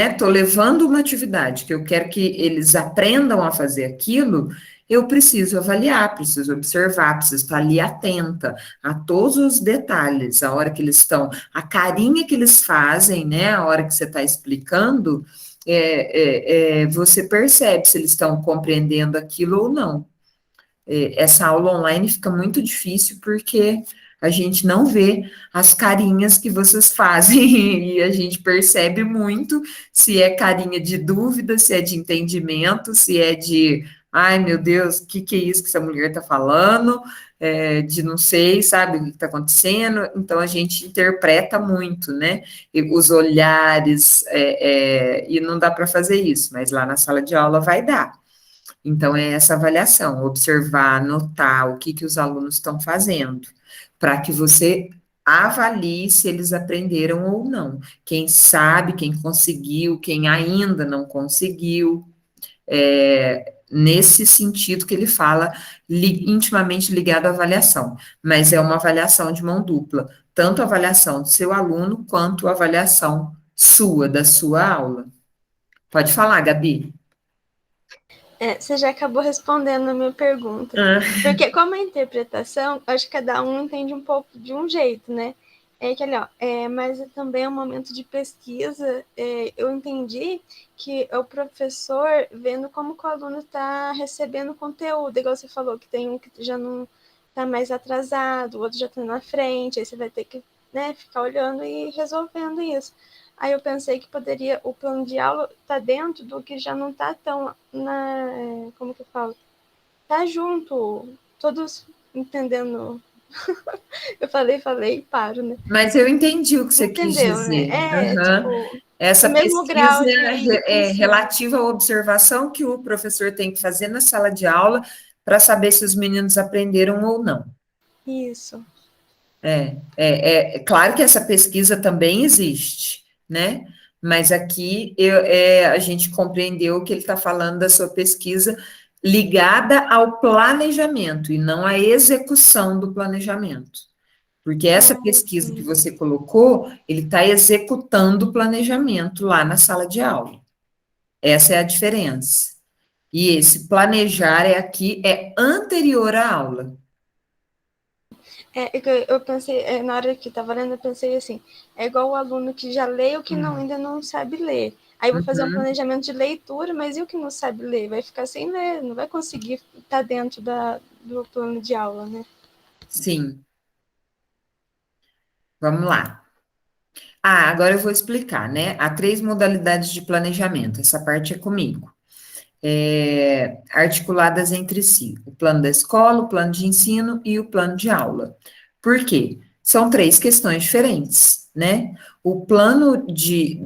estou levando uma atividade que eu quero que eles aprendam a fazer aquilo, eu preciso avaliar, preciso observar, preciso estar ali atenta a todos os detalhes, a hora que eles estão, a carinha que eles fazem, né, a hora que você está explicando, você percebe se eles estão compreendendo aquilo ou não. Essa aula online fica muito difícil porque a gente não vê as carinhas que vocês fazem e a gente percebe muito se é carinha de dúvida, se é de entendimento, se é de, ai meu Deus, o que é isso que essa mulher está falando, de não sei, sabe o que está acontecendo, então a gente interpreta muito, né, e os olhares, e não dá para fazer isso, mas lá na sala de aula vai dar. Então, é essa avaliação, observar, notar o que os alunos estão fazendo, para que você avalie se eles aprenderam ou não. Quem sabe, quem conseguiu, quem ainda não conseguiu, nesse sentido que ele fala, intimamente ligado à avaliação, mas é uma avaliação de mão dupla, tanto a avaliação do seu aluno, quanto a avaliação sua, da sua aula. Pode falar, Gabi. Você já acabou respondendo a minha pergunta. Ah. Porque como a interpretação, acho que cada um entende um pouco de um jeito, né? Que ali, ó, mas também é um momento de pesquisa. Eu entendi que é o professor vendo como que o aluno está recebendo conteúdo, igual você falou, que tem um que já não está mais atrasado, o outro já está na frente, aí você vai ter que, né, ficar olhando e resolvendo isso. Aí eu pensei que poderia, o plano de aula tá dentro do que já não tá tão como que eu falo? Tá junto, todos entendendo. Eu falei e paro, né? Mas eu entendi o que você quis Entendeu, né? dizer. Aham. Tipo, Essa o mesmo pesquisa grau de é ensino. relativa à observação que o professor tem que fazer na sala de aula para saber se os meninos aprenderam ou não. Isso. É claro que essa pesquisa também existe, né? Mas aqui a gente compreendeu que ele está falando da sua pesquisa ligada ao planejamento e não à execução do planejamento. Porque essa pesquisa que você colocou, ele está executando o planejamento lá na sala de aula. Essa é a diferença. E esse planejar aqui é anterior à aula. Eu pensei, na hora que estava lendo, eu pensei assim, é igual o aluno que já lê o que ainda não sabe ler. Aí vou fazer um planejamento de leitura, mas e o que não sabe ler? Vai ficar sem ler, não vai conseguir estar dentro do plano de aula, né? Sim. Vamos lá. Agora eu vou explicar, né? Há 3 modalidades de planejamento, essa parte é comigo. Articuladas entre si, o plano da escola, o plano de ensino e o plano de aula. Por quê? São 3 questões diferentes, né? O plano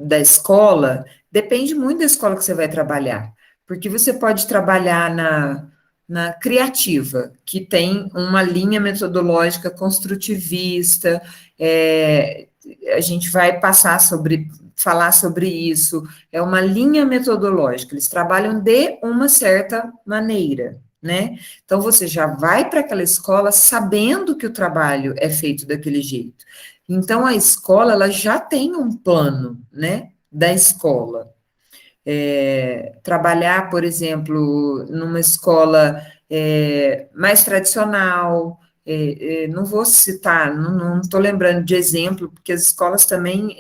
da escola depende muito da escola que você vai trabalhar, porque você pode trabalhar na criativa, que tem uma linha metodológica construtivista, a gente vai falar sobre isso, é uma linha metodológica, eles trabalham de uma certa maneira, né? Então, você já vai para aquela escola sabendo que o trabalho é feito daquele jeito. Então, a escola, ela já tem um plano, né, da escola. Trabalhar, por exemplo, numa escola mais tradicional, não vou citar, não estou lembrando de exemplo, porque as escolas também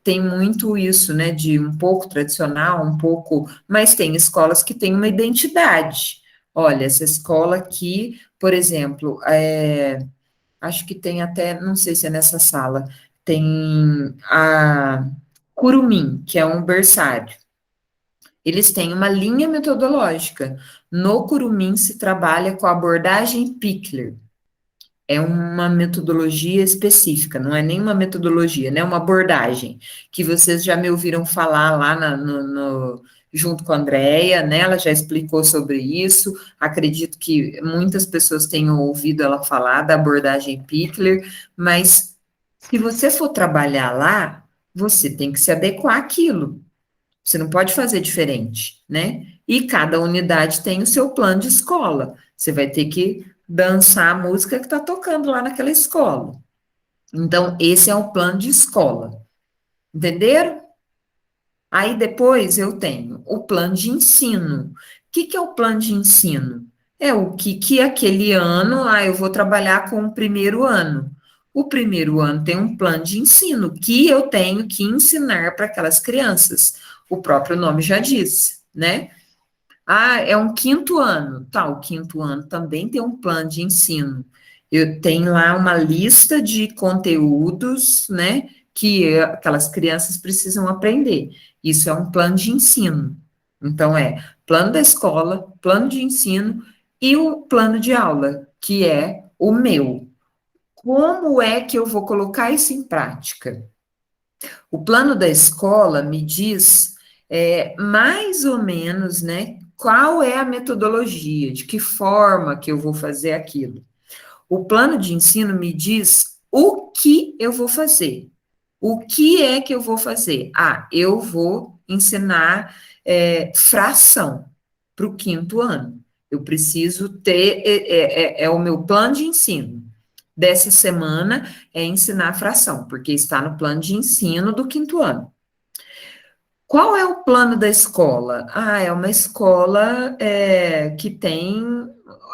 tem muito isso, né, de um pouco tradicional, um pouco, mas tem escolas que têm uma identidade. Olha, essa escola aqui, por exemplo, acho que tem até, não sei se é nessa sala, tem a Curumim, que é um berçário. Eles têm uma linha metodológica. No Curumim se trabalha com a abordagem Pickler. É uma metodologia específica, não é nenhuma metodologia, né? Uma abordagem que vocês já me ouviram falar lá junto com a Andrea, né? Ela já explicou sobre isso. Acredito que muitas pessoas tenham ouvido ela falar da abordagem Pickler, mas se você for trabalhar lá, você tem que se adequar àquilo. Você não pode fazer diferente, né? E cada unidade tem o seu plano de escola. Você vai ter que dançar a música que está tocando lá naquela escola. Então, esse é o plano de escola. Entenderam? Aí depois eu tenho o plano de ensino. O que é o plano de ensino? É o que aquele ano, eu vou trabalhar com o primeiro ano. O primeiro ano tem um plano de ensino que eu tenho que ensinar para aquelas crianças. O próprio nome já diz, né? É um quinto ano. Tá, o quinto ano também tem um plano de ensino. Eu tenho lá uma lista de conteúdos, né, que aquelas crianças precisam aprender. Isso é um plano de ensino. Então, plano da escola, plano de ensino e o plano de aula, que é o meu. Como é que eu vou colocar isso em prática? O plano da escola me diz mais ou menos, né, qual é a metodologia, de que forma que eu vou fazer aquilo. O plano de ensino me diz o que eu vou fazer. O que é que eu vou fazer? Eu vou ensinar fração para o quinto ano. Eu preciso ter, o meu plano de ensino. dessa semana é ensinar fração, porque está no plano de ensino do 5º ano. Qual é o plano da escola? É uma escola que tem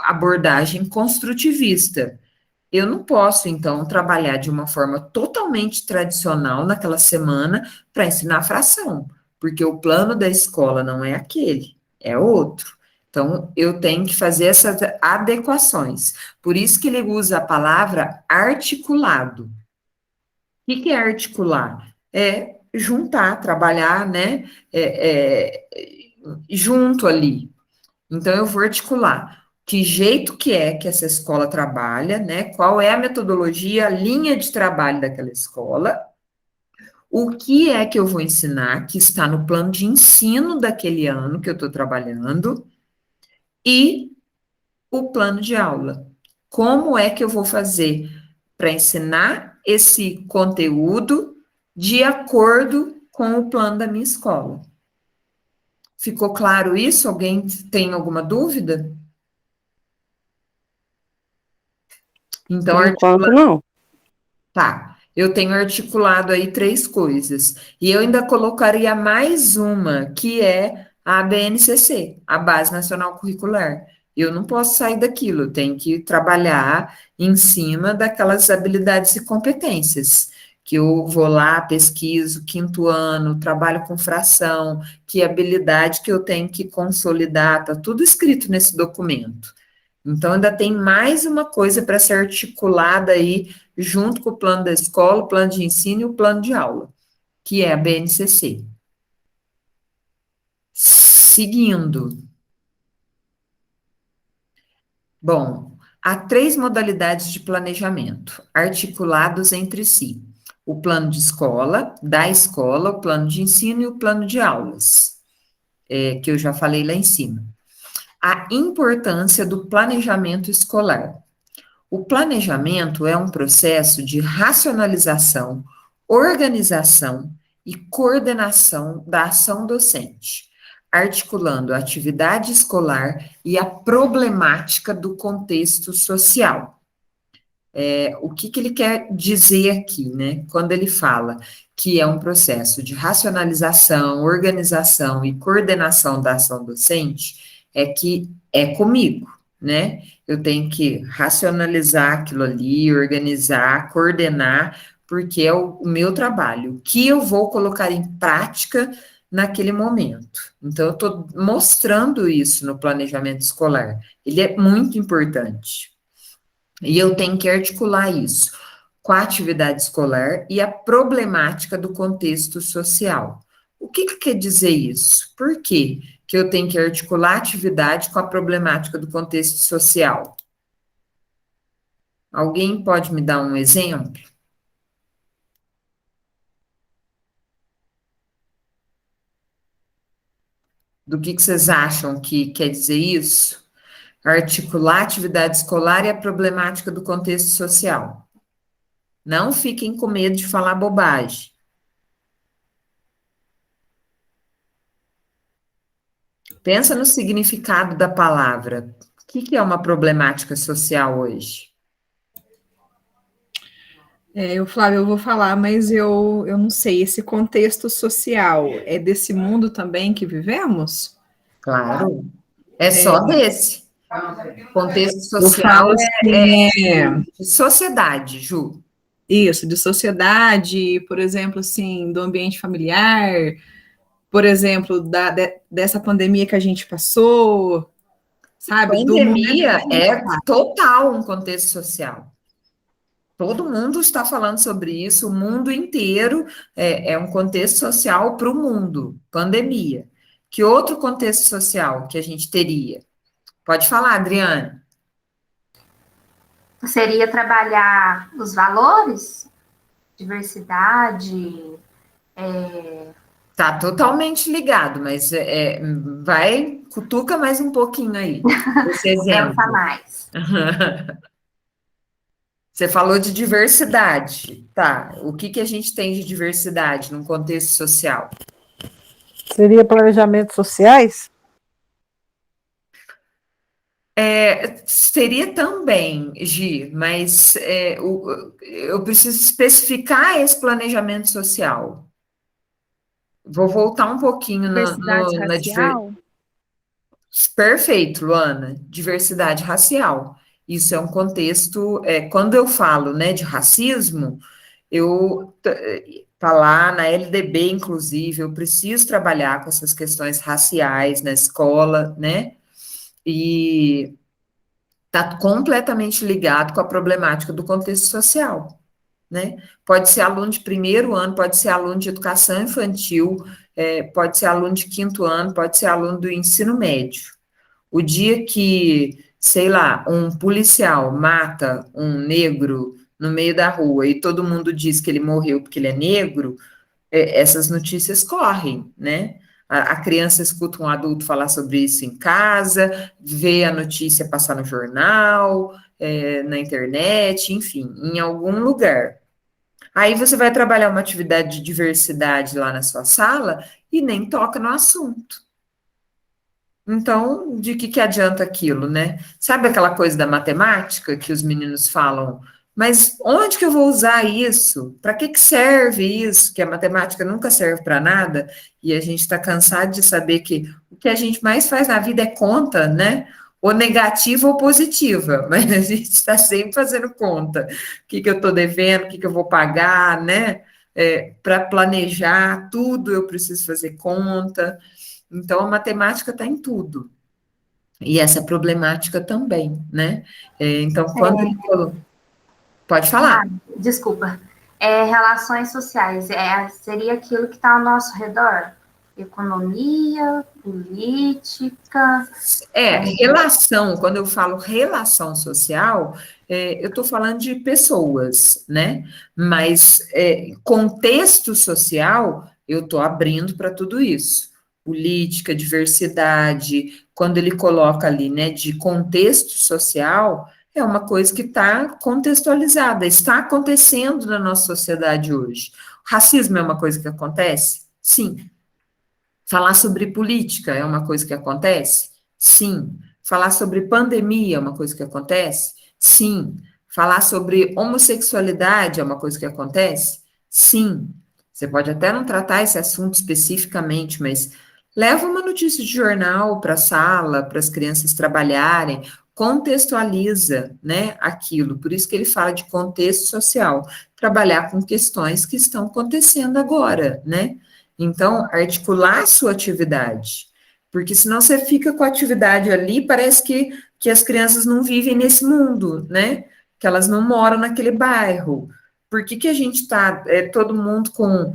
abordagem construtivista. Eu não posso, então, trabalhar de uma forma totalmente tradicional naquela semana para ensinar fração, porque o plano da escola não é aquele, é outro. Então, eu tenho que fazer essas adequações. Por isso que ele usa a palavra articulado. O que é articular? É juntar, trabalhar, né, junto ali. Então, eu vou articular que jeito que é que essa escola trabalha, né, qual é a metodologia, a linha de trabalho daquela escola, o que é que eu vou ensinar, que está no plano de ensino daquele ano que eu estou trabalhando, e o plano de aula. Como é que eu vou fazer para ensinar esse conteúdo de acordo com o plano da minha escola? Ficou claro isso? Alguém tem alguma dúvida? Então, Por enquanto, não. tá, eu tenho articulado aí 3 coisas. E eu ainda colocaria mais uma, que é a BNCC, a Base Nacional Curricular. Eu não posso sair daquilo, eu tenho que trabalhar em cima daquelas habilidades e competências. Que eu vou lá, pesquiso, 5º ano, trabalho com fração, que habilidade que eu tenho que consolidar, tá tudo escrito nesse documento. Então, ainda tem mais uma coisa para ser articulada aí, junto com o plano da escola, o plano de ensino e o plano de aula, que é a BNCC. Seguindo. Bom, há 3 modalidades de planejamento, articulados entre si. O plano de escola, da escola, o plano de ensino e o plano de aulas, que eu já falei lá em cima. A importância do planejamento escolar. O planejamento é um processo de racionalização, organização e coordenação da ação docente, articulando a atividade escolar e a problemática do contexto social. O que ele quer dizer aqui, né? Quando ele fala que é um processo de racionalização, organização e coordenação da ação docente, é que é comigo, né? Eu tenho que racionalizar aquilo ali, organizar, coordenar, porque é o meu trabalho, o que eu vou colocar em prática naquele momento. Então, eu estou mostrando isso no planejamento escolar. Ele é muito importante. E eu tenho que articular isso com a atividade escolar e a problemática do contexto social. O que quer dizer isso? Por quê que eu tenho que articular a atividade com a problemática do contexto social? Alguém pode me dar um exemplo? Do que vocês acham que quer dizer isso? Articular a atividade escolar e a problemática do contexto social. Não fiquem com medo de falar bobagem. Pensa no significado da palavra. O que é uma problemática social hoje? Flávio, eu vou falar, mas eu não sei. Esse contexto social é desse mundo também que vivemos? Claro, é só desse. Contexto Eu falo social assim, de sociedade, Ju. isso, de sociedade, por exemplo, assim, do ambiente familiar, por exemplo, dessa pandemia que a gente passou, sabe? Do momento que Pandemia a gente é tá. total um contexto social. Todo mundo está falando sobre isso, o mundo inteiro é um contexto social para o mundo, pandemia. Que outro contexto social que a gente teria? Pode falar, Adriane. Seria trabalhar os valores, diversidade. Tá totalmente ligado, mas vai, cutuca mais um pouquinho aí, esse exemplo. Pensa mais. Você falou de diversidade, tá? O que a gente tem de diversidade num contexto social? Seria planejamentos sociais? Seria também, Gi, mas eu preciso especificar esse planejamento social. Vou voltar um pouquinho Diversidade na racial? Perfeito, Luana. Diversidade racial. Isso é um contexto. Quando eu falo, né, de racismo, tá lá na LDB, inclusive, eu preciso trabalhar com essas questões raciais na escola, né? E está completamente ligado com a problemática do contexto social, né? Pode ser aluno de primeiro ano, pode ser aluno de educação infantil, pode ser aluno de quinto ano, pode ser aluno do ensino médio. O dia que, sei lá, um policial mata um negro no meio da rua e todo mundo diz que ele morreu porque ele é negro, essas notícias correm, né? A criança escuta um adulto falar sobre isso em casa, vê a notícia passar no jornal, na internet, enfim, em algum lugar. Aí você vai trabalhar uma atividade de diversidade lá na sua sala e nem toca no assunto. Então, de que adianta aquilo, né? Sabe aquela coisa da matemática que os meninos falam, mas onde que eu vou usar isso? Para que serve isso? Que a matemática nunca serve para nada, e a gente está cansado de saber que o que a gente mais faz na vida é conta, né? Ou negativa ou positiva, mas a gente está sempre fazendo conta. O que eu estou devendo, o que eu vou pagar, né? Para planejar tudo, eu preciso fazer conta. Então, a matemática está em tudo. E essa problemática também, né? Então, quando ele falou... Pode falar. Desculpa. Relações sociais, seria aquilo que está ao nosso redor? Economia, política... Relação, quando eu falo relação social, eu estou falando de pessoas, né? Mas contexto social, eu estou abrindo para tudo isso. Política, diversidade, quando ele coloca ali, né, de contexto social, é uma coisa que está contextualizada, está acontecendo na nossa sociedade hoje. Racismo é uma coisa que acontece? Sim. Falar sobre política é uma coisa que acontece? Sim. Falar sobre pandemia é uma coisa que acontece? Sim. Falar sobre homossexualidade é uma coisa que acontece? Sim. Você pode até não tratar esse assunto especificamente, mas leva uma notícia de jornal para a sala, para as crianças trabalharem, contextualiza, né, aquilo. Por isso que ele fala de contexto social, trabalhar com questões que estão acontecendo agora, né? Então, articular a sua atividade, porque senão você fica com a atividade ali, parece que as crianças não vivem nesse mundo, né? Que elas não moram naquele bairro. Por que a gente está, todo mundo com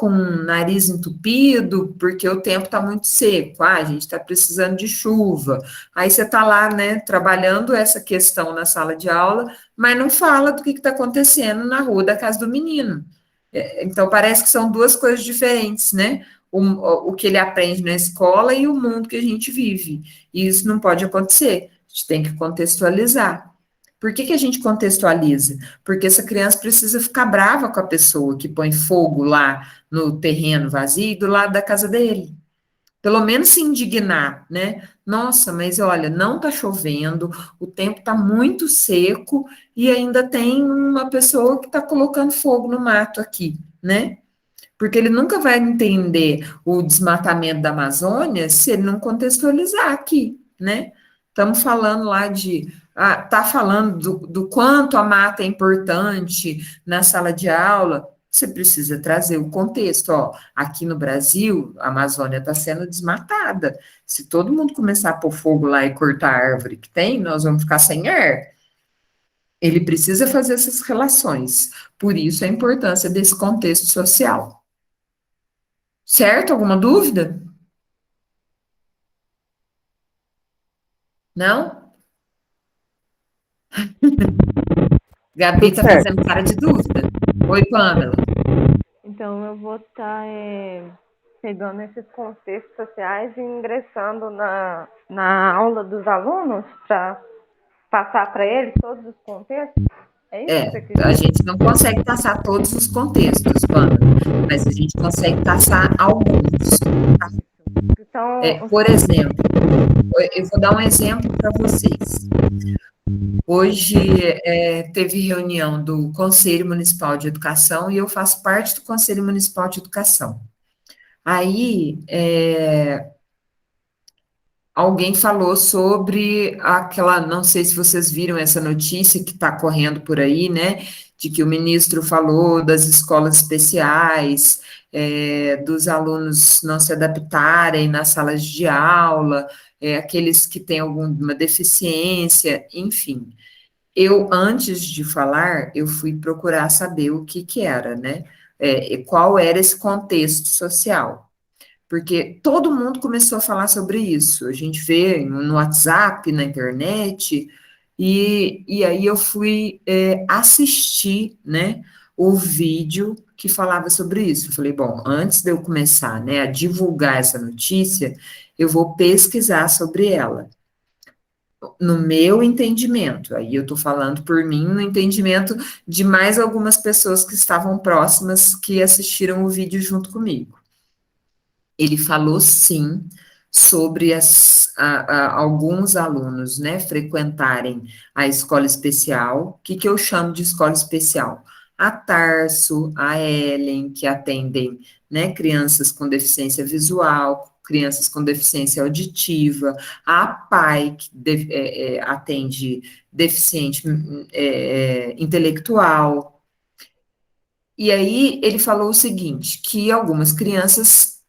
o nariz entupido, porque o tempo está muito seco, a gente está precisando de chuva. Aí você está lá, né, trabalhando essa questão na sala de aula, mas não fala do que está acontecendo na rua da casa do menino. Então, parece que são duas coisas diferentes, né? O que ele aprende na escola e o mundo que a gente vive. E isso não pode acontecer. A gente tem que contextualizar. Por que a gente contextualiza? Porque essa criança precisa ficar brava com a pessoa que põe fogo lá no terreno vazio do lado da casa dele. Pelo menos se indignar, né? Nossa, mas olha, não tá chovendo, o tempo tá muito seco e ainda tem uma pessoa que tá colocando fogo no mato aqui, né? Porque ele nunca vai entender o desmatamento da Amazônia se ele não contextualizar aqui, né? Estamos falando lá tá falando do quanto a mata é importante na sala de aula. Você precisa trazer o contexto, ó, aqui no Brasil, a Amazônia está sendo desmatada. Se todo mundo começar a pôr fogo lá e cortar a árvore que tem, nós vamos ficar sem ar. Ele precisa fazer essas relações. Por isso a importância desse contexto social. Certo? Alguma dúvida? Não? Gabi está fazendo cara de dúvida. Oi, Pamela. Então, eu vou estar pegando esses contextos sociais e ingressando na aula dos alunos para passar para eles todos os contextos? É isso que você quer dizer? A gente não consegue passar todos os contextos, Pamela, mas a gente consegue passar alguns. Tá? Então, Por exemplo, eu vou dar um exemplo para vocês. Hoje teve reunião do Conselho Municipal de Educação e eu faço parte do Conselho Municipal de Educação. Aí, alguém falou sobre aquela, não sei se vocês viram essa notícia que está correndo por aí, né, de que o ministro falou das escolas especiais, dos alunos não se adaptarem nas salas de aula, aqueles que têm alguma deficiência, enfim. Eu, antes de falar, eu fui procurar saber o que que era, né, qual era esse contexto social. Porque todo mundo começou a falar sobre isso. A gente vê no WhatsApp, na internet, e aí eu fui assistir, né, o vídeo que falava sobre isso. Eu falei, bom, antes de eu começar, né, a divulgar essa notícia, eu vou pesquisar sobre ela. No meu entendimento, aí eu estou falando por mim, no entendimento de mais algumas pessoas que estavam próximas, que assistiram o vídeo junto comigo. Ele falou sim sobre alguns alunos, né, frequentarem a escola especial. O que que eu chamo de escola especial? A Tarso, a Ellen, que atendem, né, crianças com deficiência visual, crianças com deficiência auditiva, a PAI, que atende deficiente intelectual. E aí ele falou o seguinte, que algumas crianças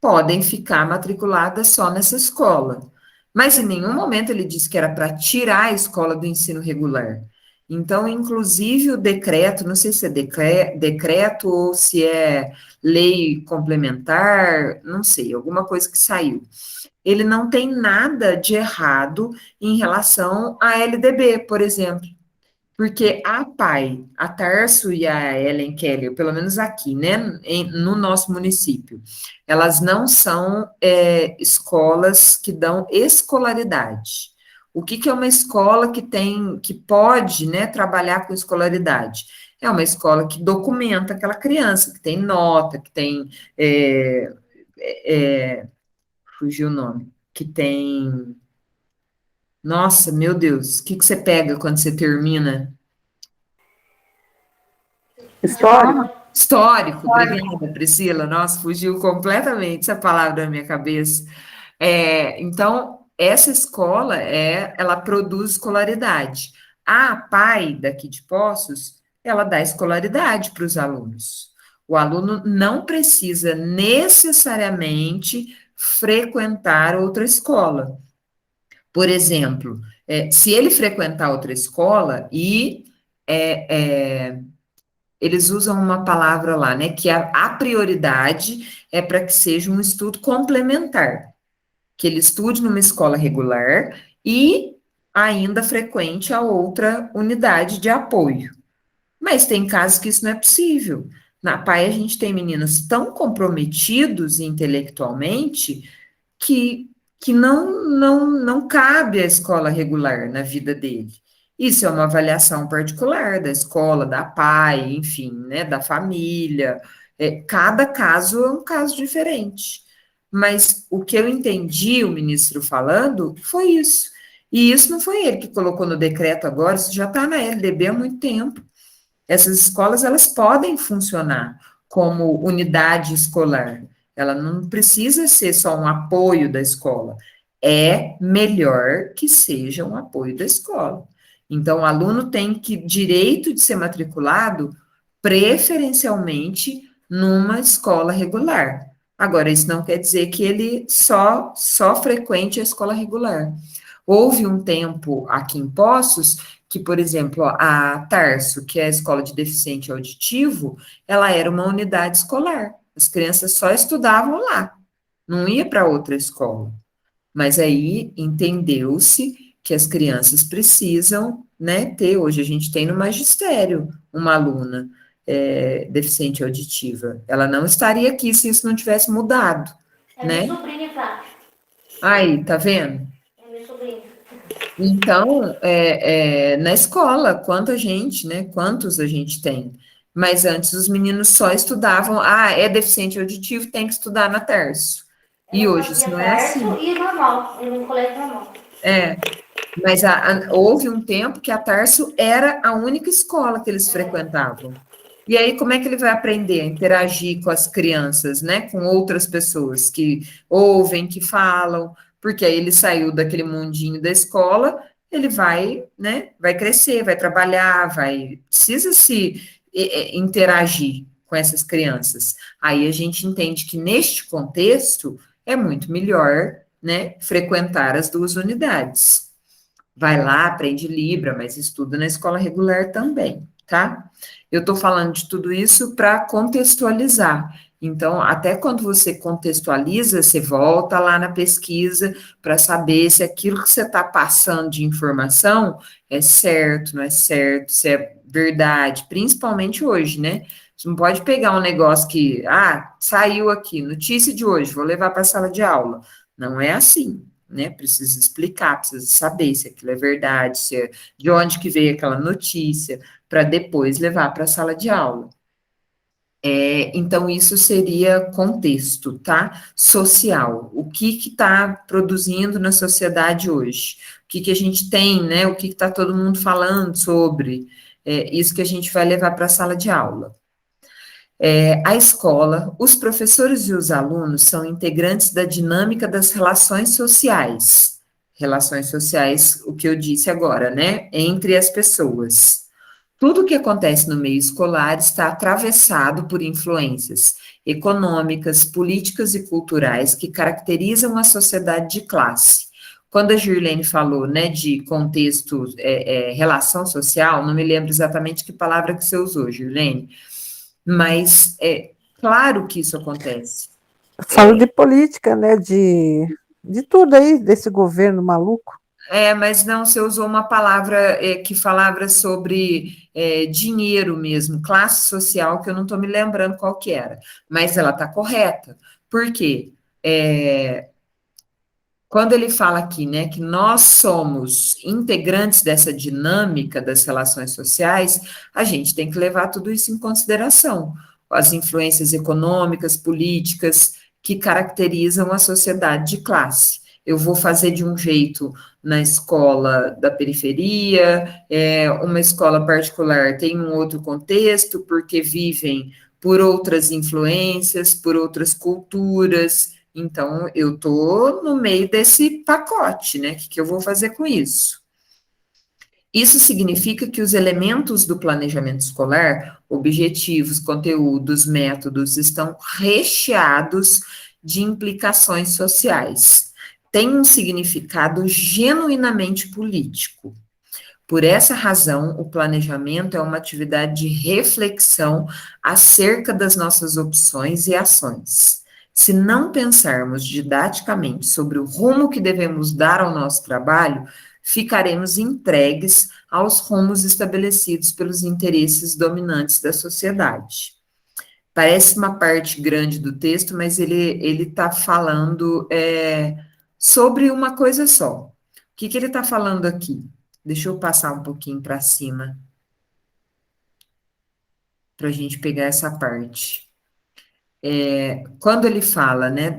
podem ficar matriculadas só nessa escola. Mas em nenhum momento ele disse que era para tirar a escola do ensino regular. Então, inclusive o decreto, não sei se é decreto ou se é lei complementar, não sei, alguma coisa que saiu. Ele não tem nada de errado em relação à LDB, por exemplo. Porque a PAI, a Tarso e a Ellen Keller, pelo menos aqui, né, no nosso município, elas não são escolas que dão escolaridade. O que que é uma escola que pode, né, trabalhar com escolaridade? É uma escola que documenta aquela criança, que tem nota, que tem, fugiu o nome, que tem, nossa, meu Deus, o que que você pega quando você termina? Histórico? Histórico, obrigada, Priscila. Nossa, fugiu completamente essa palavra da minha cabeça. Então, essa escola, ela produz escolaridade. A PAI daqui de Poços, ela dá escolaridade para os alunos. O aluno não precisa necessariamente frequentar outra escola. Por exemplo, se ele frequentar outra escola e eles usam uma palavra lá, né, que a prioridade é para que seja um estudo complementar, que ele estude numa escola regular e ainda frequente a outra unidade de apoio. Mas tem casos que isso não é possível. Na PAI a gente tem meninos tão comprometidos intelectualmente que não cabe a escola regular na vida dele. Isso é uma avaliação particular da escola, da PAI, enfim, né, da família. Cada caso é um caso diferente. Mas o que eu entendi o ministro falando foi isso. E isso não foi ele que colocou no decreto agora, isso já está na LDB há muito tempo. Essas escolas, elas podem funcionar como unidade escolar. Ela não precisa ser só um apoio da escola. É melhor que seja um apoio da escola. Então, o aluno tem direito de ser matriculado preferencialmente numa escola regular. Agora, isso não quer dizer que ele só frequente a escola regular. Houve um tempo aqui em Poços que, por exemplo, a Tarso, que é a escola de deficiente auditivo, ela era uma unidade escolar. As crianças só estudavam lá, não ia para outra escola. Mas aí entendeu-se que as crianças precisam, né, ter. Hoje a gente tem no magistério uma aluna deficiente auditiva. Ela não estaria aqui se isso não tivesse mudado, né? Minha sobrinha, tá? Aí, tá vendo? É minha sobrinha. Então, na escola, quanta gente, né? Quantos a gente tem? Mas antes os meninos só estudavam, é deficiente auditivo, tem que estudar na Terço. E Eu hoje isso fazia não é berço assim. e normal, no colégio normal. Mas houve um tempo que a Tarso era a única escola que eles frequentavam. E aí, como é que ele vai aprender a interagir com as crianças, né? Com outras pessoas que ouvem, que falam, porque aí ele saiu daquele mundinho da escola, ele vai, né? Vai crescer, vai trabalhar, precisa se interagir com essas crianças. Aí a gente entende que neste contexto é muito melhor, né? Frequentar as duas unidades. Vai lá, aprende Libra, mas estuda na escola regular também, tá? Eu estou falando de tudo isso para contextualizar. Então, até quando você contextualiza, você volta lá na pesquisa para saber se aquilo que você está passando de informação é certo, não é certo, se é verdade, principalmente hoje, né? Você não pode pegar um negócio que, saiu aqui, notícia de hoje, vou levar para a sala de aula. Não é assim, né? Precisa explicar, precisa saber se aquilo é verdade, de onde que veio aquela notícia, para depois levar para a sala de aula. Então, isso seria contexto, tá? Social. O que está produzindo na sociedade hoje? O que a gente tem, né? O que está todo mundo falando sobre? Isso que a gente vai levar para a sala de aula. A escola, os professores e os alunos são integrantes da dinâmica das relações sociais. Relações sociais, o que eu disse agora, né? Entre as pessoas. Tudo o que acontece no meio escolar está atravessado por influências econômicas, políticas e culturais que caracterizam a sociedade de classe. Quando a Girlene falou, né, de contexto, relação social, não me lembro exatamente que palavra que você usou, Girlene, mas é claro que isso acontece. Falo de política, né? De tudo aí, desse governo maluco. Mas não, você usou uma palavra que falava sobre dinheiro mesmo, classe social, que eu não estou me lembrando qual que era, mas ela está correta. Por quê? Quando ele fala aqui, né, que nós somos integrantes dessa dinâmica das relações sociais, a gente tem que levar tudo isso em consideração. As influências econômicas, políticas, que caracterizam a sociedade de classe. Eu vou fazer de um jeito na escola da periferia, uma escola particular tem um outro contexto, porque vivem por outras influências, por outras culturas. Então, eu estou no meio desse pacote, né? O que eu vou fazer com isso? Isso significa que os elementos do planejamento escolar, objetivos, conteúdos, métodos, estão recheados de implicações sociais. Tem um significado genuinamente político. Por essa razão, o planejamento é uma atividade de reflexão acerca das nossas opções e ações. Se não pensarmos didaticamente sobre o rumo que devemos dar ao nosso trabalho, ficaremos entregues aos rumos estabelecidos pelos interesses dominantes da sociedade. Parece uma parte grande do texto, mas ele está falando sobre uma coisa só. O que ele está falando aqui? Deixa eu passar um pouquinho para cima, para a gente pegar essa parte. Quando ele fala, né,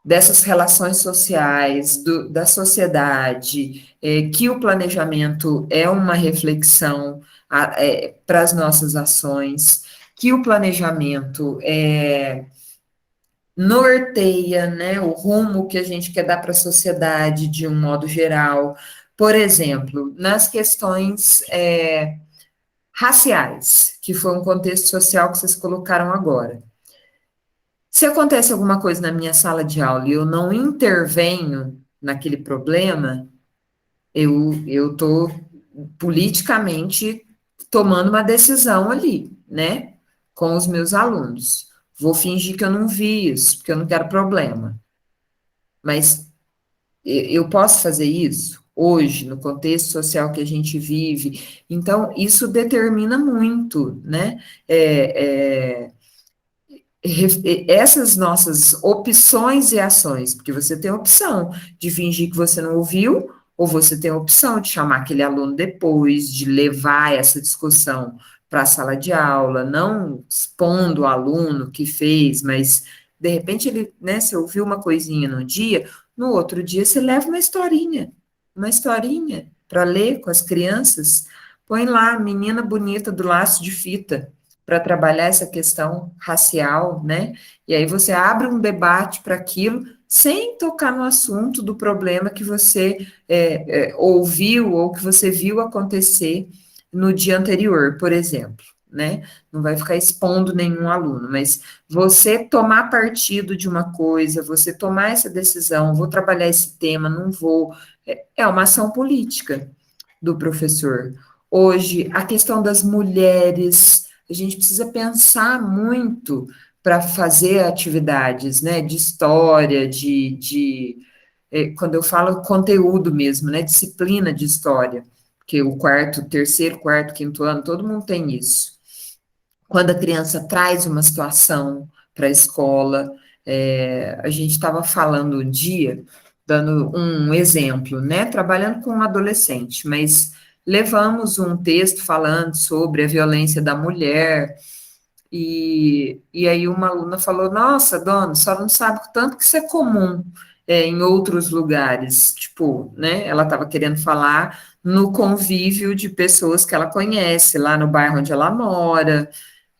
dessas relações sociais, da sociedade, que o planejamento é uma reflexão para as nossas ações, que o planejamento norteia, né, o rumo que a gente quer dar para a sociedade de um modo geral. Por exemplo, nas questões raciais, que foi um contexto social que vocês colocaram agora. Se acontece alguma coisa na minha sala de aula e eu não intervenho naquele problema, eu estou politicamente tomando uma decisão ali, né, com os meus alunos. Vou fingir que eu não vi isso, porque eu não quero problema. Mas eu posso fazer isso hoje, no contexto social que a gente vive. Então, isso determina muito, né? Essas nossas opções e ações, porque você tem a opção de fingir que você não ouviu, ou você tem a opção de chamar aquele aluno depois, de levar essa discussão para a sala de aula, não expondo o aluno que fez, mas de repente ele, né, você ouviu uma coisinha no dia, no outro dia você leva uma historinha para ler com as crianças, põe lá, menina bonita do laço de fita, para trabalhar essa questão racial, né? E aí você abre um debate para aquilo, sem tocar no assunto do problema que você ouviu ou que você viu acontecer no dia anterior, por exemplo, né? Não vai ficar expondo nenhum aluno, mas você tomar partido de uma coisa, você tomar essa decisão, vou trabalhar esse tema, não vou, é uma ação política do professor. Hoje, a questão das mulheres, a gente precisa pensar muito para fazer atividades, né, de história, quando eu falo conteúdo mesmo, né, disciplina de história, porque o terceiro, quarto, quinto ano, todo mundo tem isso. Quando a criança traz uma situação para a escola, a gente estava falando um dia, dando um exemplo, né, trabalhando com um adolescente, mas levamos um texto falando sobre a violência da mulher, e aí uma aluna falou, nossa, dona, só não sabe o tanto que isso é comum em outros lugares, tipo, né, ela estava querendo falar no convívio de pessoas que ela conhece, lá no bairro onde ela mora,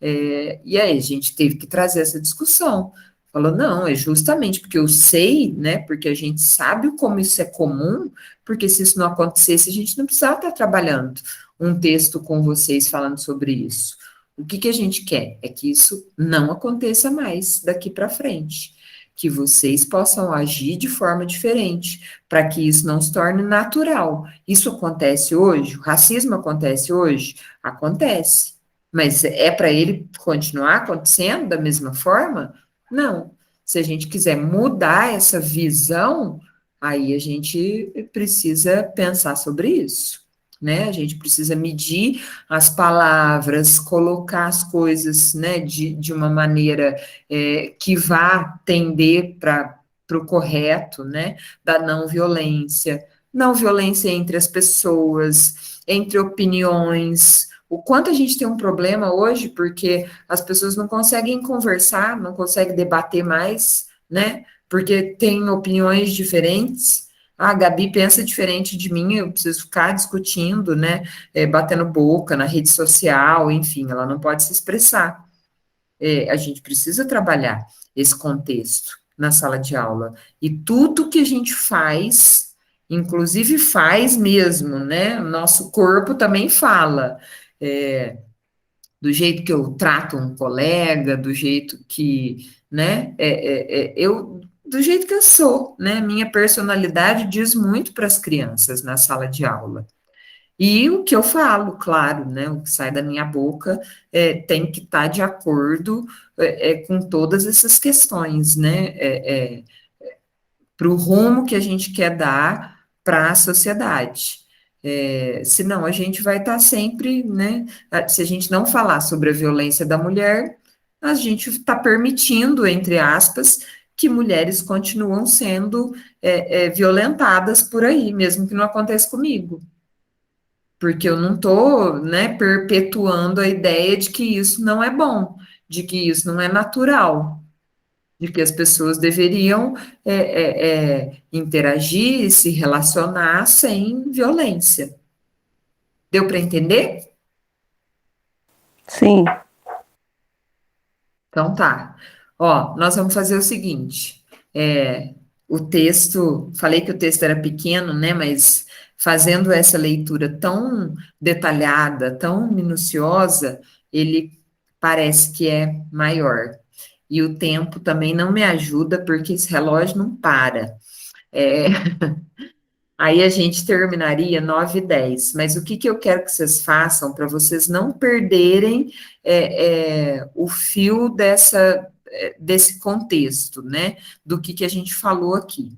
e aí a gente teve que trazer essa discussão. Falou, não, é justamente porque eu sei, né, porque a gente sabe como isso é comum, porque se isso não acontecesse, a gente não precisava estar trabalhando um texto com vocês falando sobre isso. O que a gente quer é que isso não aconteça mais daqui para frente, que vocês possam agir de forma diferente, para que isso não se torne natural. Isso acontece hoje? O racismo acontece hoje? Acontece. Mas é para ele continuar acontecendo da mesma forma? Não. Se a gente quiser mudar essa visão, aí a gente precisa pensar sobre isso, né? A gente precisa medir as palavras, colocar as coisas, né, de uma maneira que vá tender para o correto, né, da não violência entre as pessoas, entre opiniões. O quanto a gente tem um problema hoje, porque as pessoas não conseguem conversar, não conseguem debater mais, né? Porque tem opiniões diferentes. Ah, a Gabi pensa diferente de mim, eu preciso ficar discutindo, né? Batendo boca na rede social, enfim, ela não pode se expressar. A gente precisa trabalhar esse contexto na sala de aula. E tudo que a gente faz, inclusive faz mesmo, né? O nosso corpo também fala. Do jeito que eu trato um colega, do jeito que, né, do jeito que eu sou, né, minha personalidade diz muito para as crianças na sala de aula. E o que eu falo, claro, né, o que sai da minha boca tem que estar de acordo com todas essas questões, né, para o rumo que a gente quer dar para a sociedade. Senão a gente vai estar sempre, né? Se a gente não falar sobre a violência da mulher, a gente está permitindo, entre aspas, que mulheres continuam sendo violentadas por aí, mesmo que não aconteça comigo. Porque eu não estou, né, perpetuando a ideia de que isso não é bom, de que isso não é natural, de que as pessoas deveriam interagir e se relacionar sem violência. Deu para entender? Sim. Então tá. Ó, nós vamos fazer o seguinte. O texto, falei que o texto era pequeno, né? Mas fazendo essa leitura tão detalhada, tão minuciosa, ele parece que é maior. E o tempo também não me ajuda, porque esse relógio não para. Aí a gente terminaria 9h10, mas o que eu quero que vocês façam para vocês não perderem o fio desse contexto, né? Do que a gente falou aqui.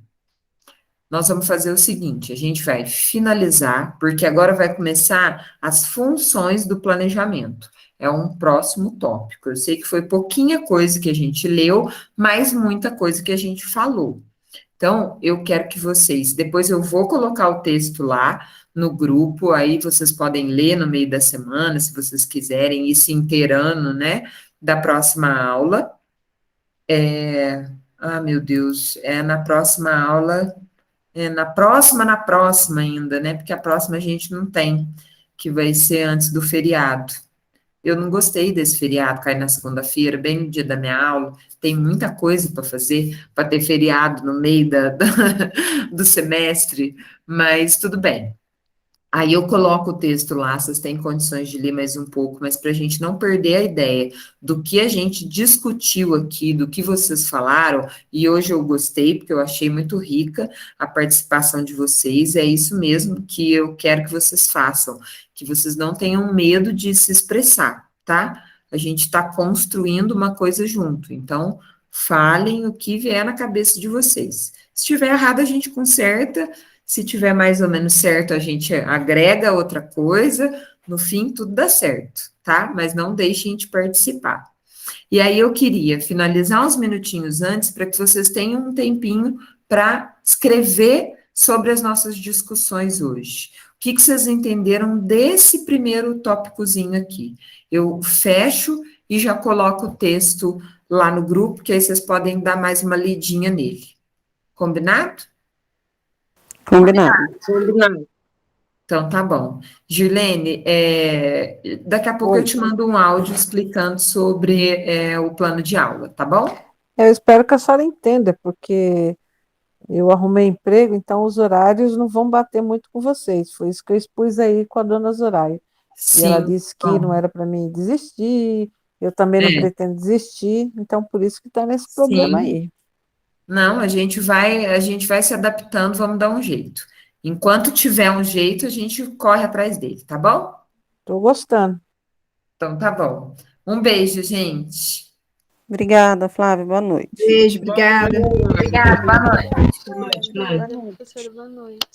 Nós vamos fazer o seguinte, a gente vai finalizar, porque agora vai começar as funções do planejamento. É um próximo tópico. Eu sei que foi pouquinha coisa que a gente leu, mas muita coisa que a gente falou. Então, eu quero que vocês, depois eu vou colocar o texto lá no grupo, aí vocês podem ler no meio da semana, se vocês quiserem ir se inteirando, né, da próxima aula. Meu Deus, na próxima aula, na próxima ainda, né, porque a próxima a gente não tem, que vai ser antes do feriado. Eu não gostei desse feriado cair na segunda-feira, bem no dia da minha aula. Tem muita coisa para fazer, para ter feriado no meio do semestre, mas tudo bem. Aí eu coloco o texto lá, vocês têm condições de ler mais um pouco, mas para a gente não perder a ideia do que a gente discutiu aqui, do que vocês falaram, e hoje eu gostei, porque eu achei muito rica a participação de vocês, é isso mesmo que eu quero que vocês façam, que vocês não tenham medo de se expressar, tá? A gente está construindo uma coisa junto, então falem o que vier na cabeça de vocês. Se estiver errado, a gente conserta. Se tiver mais ou menos certo, a gente agrega outra coisa, no fim tudo dá certo, tá? Mas não deixem de participar. E aí eu queria finalizar uns minutinhos antes para que vocês tenham um tempinho para escrever sobre as nossas discussões hoje. O que vocês entenderam desse primeiro tópicozinho aqui? Eu fecho e já coloco o texto lá no grupo, que aí vocês podem dar mais uma lidinha nele. Combinado? Combinado. Então, tá bom. Gilene, daqui a pouco eu te mando um áudio explicando sobre o plano de aula, tá bom? Eu espero que a senhora entenda, porque eu arrumei emprego, então os horários não vão bater muito com vocês. Foi isso que eu expus aí com a dona Zoraia. E ela disse que não era para mim desistir, eu também não pretendo desistir, então por isso que está nesse problema aí. Não, a gente vai se adaptando, vamos dar um jeito. Enquanto tiver um jeito, a gente corre atrás dele, tá bom? Estou gostando. Então tá bom. Um beijo, gente. Obrigada, Flávia. Boa noite. Beijo, obrigada. Obrigada, boa noite. Obrigada, professora. Boa noite.